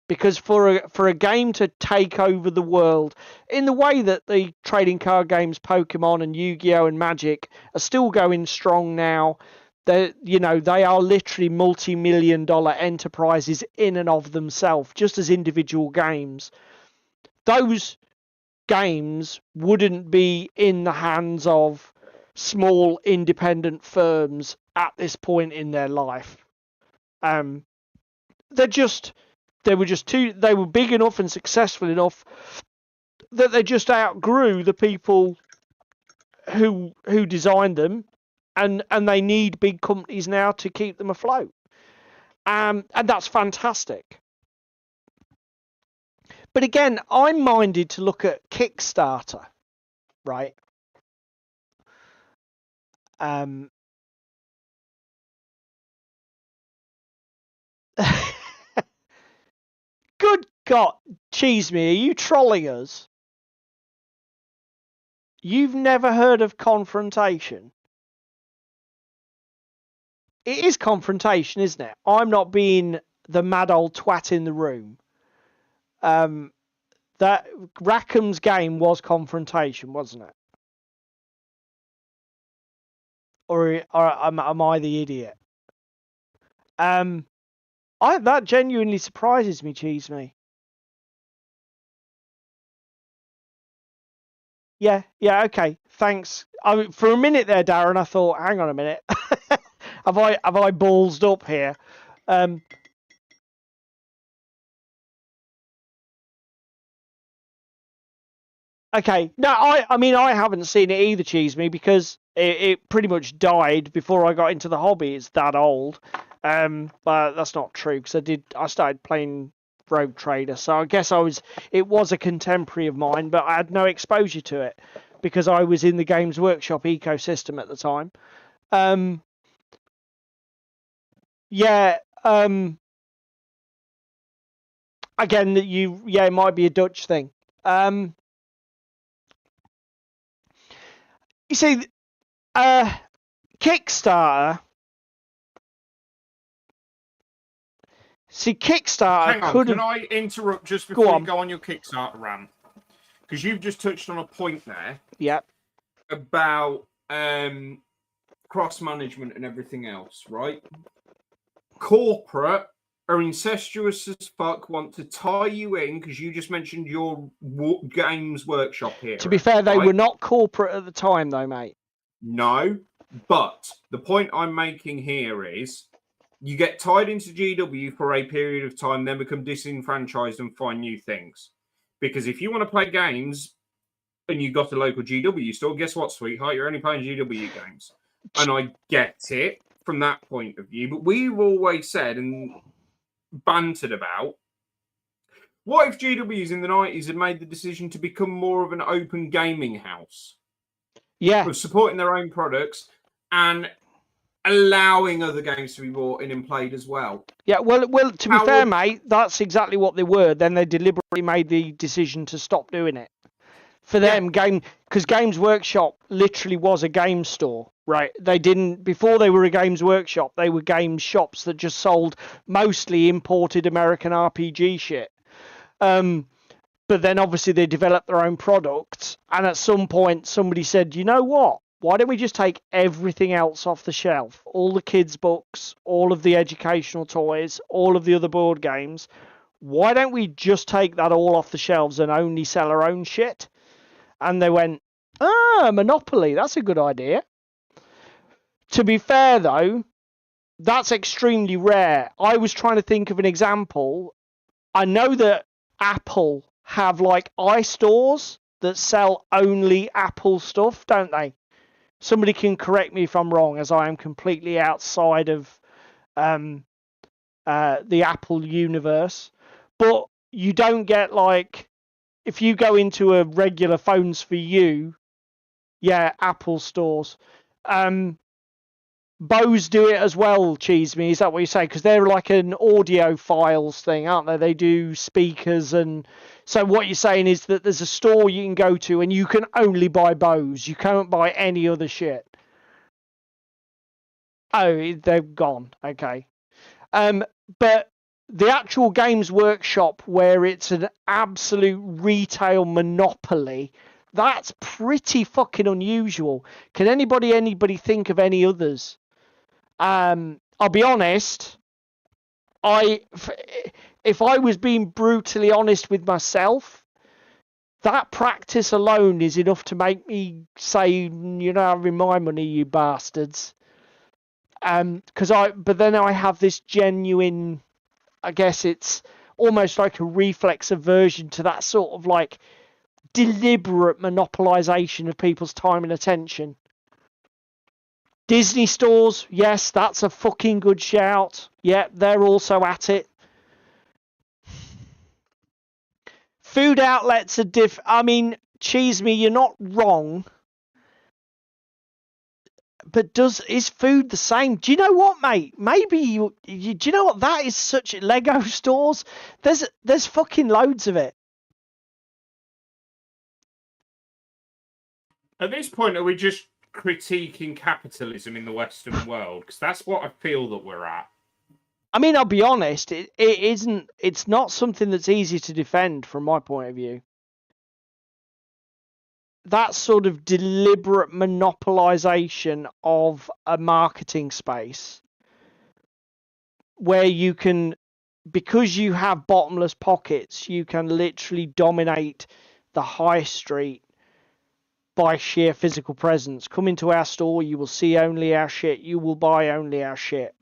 Because for a game to take over the world in the way that the trading card games Pokemon and Yu-Gi-Oh and Magic are still going strong now, they are literally multi-million-dollar enterprises in and of themselves, just as individual games. Those games wouldn't be in the hands of small independent firms at this point in their life. They were big enough and successful enough that they just outgrew the people who designed them, and they need big companies now to keep them afloat. And that's fantastic. But again, I'm minded to look at Kickstarter, right? Good God, cheese me, are you trolling us? You've never heard of confrontation? It is confrontation, isn't it? I'm not being the mad old twat in the room. That Rackham's game was confrontation, wasn't it? Or am I the idiot? That genuinely surprises me, cheese me. Yeah, okay. Thanks. For a minute there, Darren, I thought, hang on a minute. have I ballsed up here? Okay. No, I mean I haven't seen it either, cheese me, because it pretty much died before I got into the hobby. It's that old. But that's not true because I started playing Rogue Trader, so I guess it was a contemporary of mine, but I had no exposure to it because I was in the Games Workshop ecosystem at the time. Yeah. Again, it might be a Dutch thing. You see, Kickstarter. See, Kickstarter. Hang on, can I interrupt just before you go on your Kickstarter rant? Because you've just touched on a point there. Yep. About cross management and everything else, right? Corporate are incestuous as fuck, want to tie you in because you just mentioned your Games Workshop here. To be fair, they were not corporate at the time, though, mate. No, but the point I'm making here is you get tied into GW for a period of time, then become disenfranchised and find new things. Because if you want to play games and you've got a local GW store, guess what, sweetheart? You're only playing GW games. And I get it from that point of view. But we've always said and bantered about, what if GWs in the 90s had made the decision to become more of an open gaming house? Yeah. Of supporting their own products and allowing other games to be bought in and played as well. Yeah, well, to be fair, mate, that's exactly what they were. Then they deliberately made the decision to stop doing it. For them, because Games Workshop literally was a game store, right? They didn't, before they were a Games Workshop, they were game shops that just sold mostly imported American RPG shit. But then obviously they developed their own products, and at some point somebody said, you know what? Why don't we just take everything else off the shelf? All the kids' books, all of the educational toys, all of the other board games. Why don't we just take that all off the shelves and only sell our own shit? And they went, Monopoly, that's a good idea. To be fair, though, that's extremely rare. I was trying to think of an example. I know that Apple have like iStores that sell only Apple stuff, don't they? Somebody can correct me if I'm wrong, as I am completely outside of the Apple universe. But you don't get, like, if you go into a regular Phones for You, Apple stores. Bose do it as well, Cheese Me, is that what you say? Because they're like an audio files thing, aren't they? They do speakers, and so what you're saying is that there's a store you can go to and you can only buy Bose. You can't buy any other shit. Oh, they're gone. Okay. But the actual Games Workshop, where it's an absolute retail monopoly, that's pretty fucking unusual. Can anybody think of any others? I'll be honest. If I was being brutally honest with myself, that practice alone is enough to make me say, you're not having my money, you bastards. But then I have this genuine, I guess it's almost like a reflex aversion to that sort of like deliberate monopolization of people's time and attention. Disney stores, yes, that's a fucking good shout. Yeah, they're also at it. Food outlets are I mean, Cheese Me, you're not wrong. But is food the same? Do you know what, mate? Maybe do you know what? That is such Lego stores. There's fucking loads of it. At this point, are we just critiquing capitalism in the Western world? Because that's what I feel that we're at. I mean, I'll be honest, it isn't. It's not something that's easy to defend from my point of view. That sort of deliberate monopolization of a marketing space, where you can, because you have bottomless pockets, you can literally dominate the high street by sheer physical presence. Come into our store, you will see only our shit. You will buy only our shit.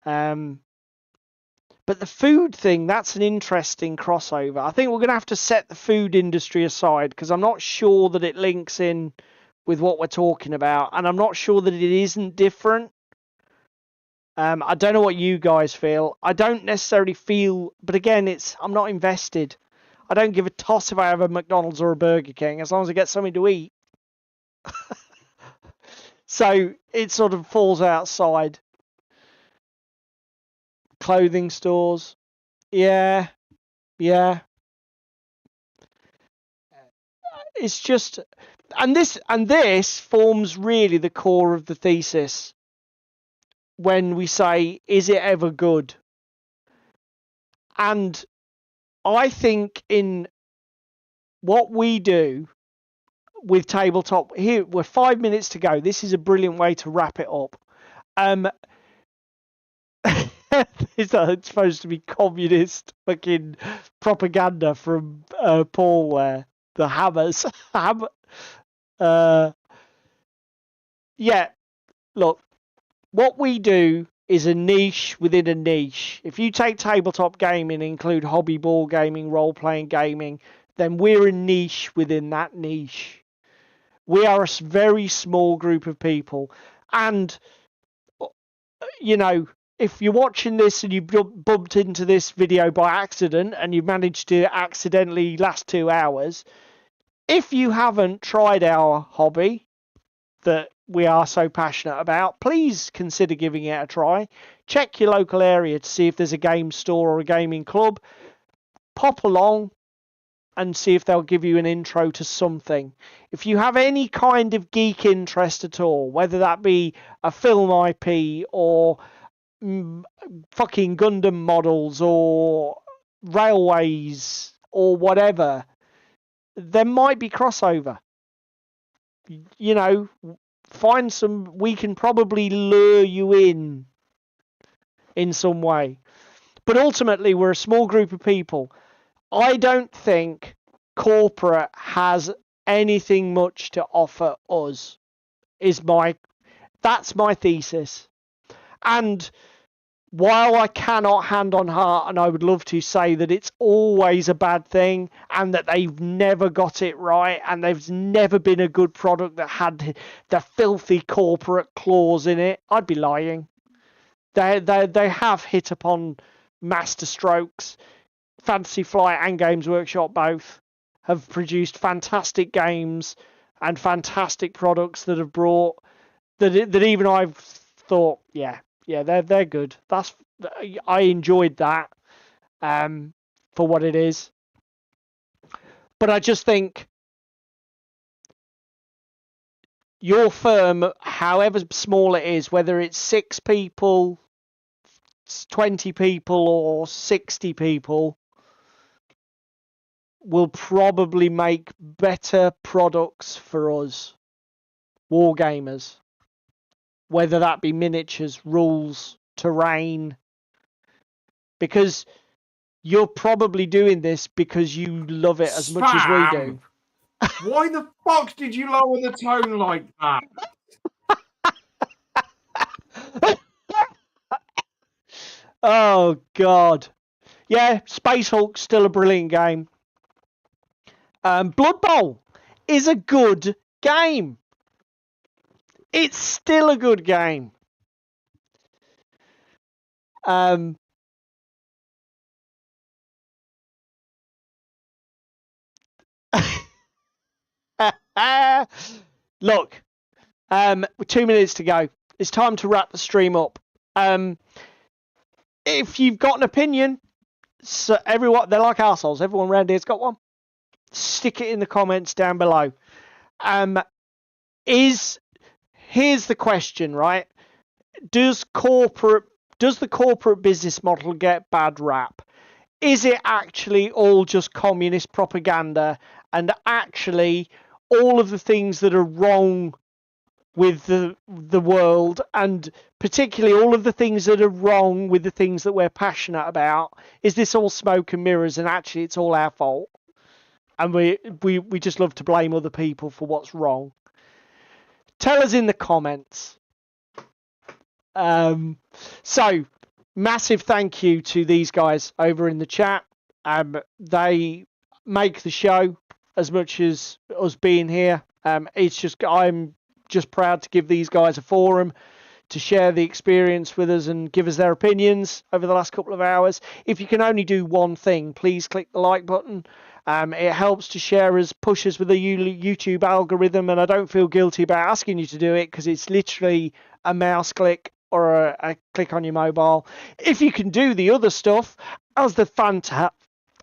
But the food thing, that's an interesting crossover. I think we're going to have to set the food industry aside, because I'm not sure that it links in with what we're talking about, and I'm not sure that it isn't different. I don't know what you guys feel. I don't necessarily feel, but again, I'm not invested. I don't give a toss if I have a McDonald's or a Burger King, as long as I get something to eat. So it sort of falls outside. Clothing stores. Yeah. It's just, and this forms really the core of the thesis when we say, is it ever good? And I think in what we do with Tabletop, here we're 5 minutes to go. This is a brilliant way to wrap it up. Is that it's supposed to be communist fucking propaganda from Paul there? The hammers. Yeah, look, what we do is a niche within a niche. If you take tabletop gaming, include hobby ball gaming, role-playing gaming, then we're a niche within that niche. We are a very small group of people. And, you know, if you're watching this and you bumped into this video by accident and you managed to accidentally last 2 hours, if you haven't tried our hobby that we are so passionate about, please consider giving it a try. Check your local area to see if there's a game store or a gaming club. Pop along and see if they'll give you an intro to something. If you have any kind of geek interest at all, whether that be a film IP or fucking Gundam models or railways or whatever, there might be crossover. You know, find some, we can probably lure you in some way. But ultimately, we're a small group of people. I don't think corporate has anything much to offer us. That's my thesis. And while I cannot hand on heart, and I would love to say that it's always a bad thing and that they've never got it right and there's never been a good product that had the filthy corporate clause in it, I'd be lying. They have hit upon master strokes. Fantasy Flight and Games Workshop both have produced fantastic games and fantastic products that have brought that even I've thought, yeah, they're good. I enjoyed that for what it is. But I just think your firm, however small it is, whether it's 6 people, 20 people, or 60 people, will probably make better products for us, wargamers. Whether that be miniatures, rules, terrain. Because you're probably doing this because you love it as much as we do. Why the fuck did you lower the tone like that? Oh, God. Yeah, Space Hulk's still a brilliant game. Blood Bowl is a good game. It's still a good game. Look, 2 minutes to go. It's time to wrap the stream up. If you've got an opinion, so everyone, they're like arseholes. Everyone around here's got one. Stick it in the comments down below. Here's the question, right? Does the corporate business model get bad rap? Is it actually all just communist propaganda, and actually all of the things that are wrong with the world, and particularly all of the things that are wrong with the things that we're passionate about, is this all smoke and mirrors, and actually it's all our fault, and we just love to blame other people for what's wrong? Tell us in the comments. So massive thank you to these guys over in the chat. They make the show as much as us being here. I'm just proud to give these guys a forum to share the experience with us and give us their opinions over the last couple of hours. If you can only do one thing, please click the like button. It helps to share us, push us with the YouTube algorithm, and I don't feel guilty about asking you to do it because it's literally a mouse click or a click on your mobile. If you can do the other stuff, as the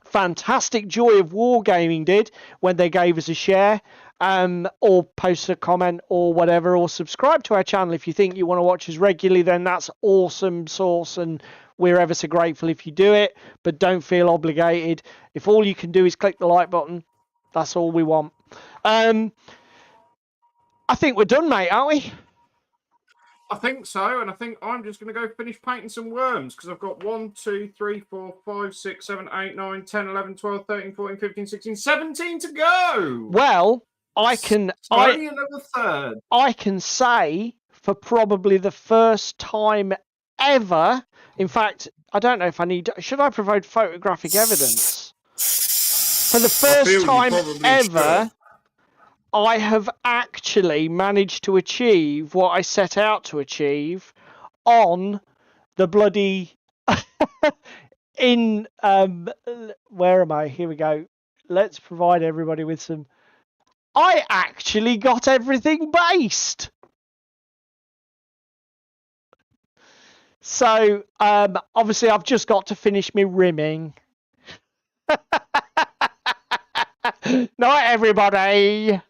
fantastic Joy of Wargaming did when they gave us a share, or post a comment or whatever, or subscribe to our channel if you think you want to watch us regularly, then that's awesome sauce, and we're ever so grateful if you do it, but don't feel obligated. If all you can do is click the like button, that's all we want. I think we're done, mate, aren't we? I think so, and I think I'm just going to go finish painting some worms because I've got 1, 2, 3, 4, 5, 6, 7, 8, 9, 10, 11, 12, 13, 14, 15, 16, 17 to go. Well, I can only another third. I can say for probably the first time ever. In fact, I don't know if I need. Should I provide photographic evidence? For the first time ever, I have actually managed to achieve what I set out to achieve on the bloody where am I? Here we go. Let's provide everybody with some. I actually got everything based. So obviously I've just got to finish me rimming. Night everybody.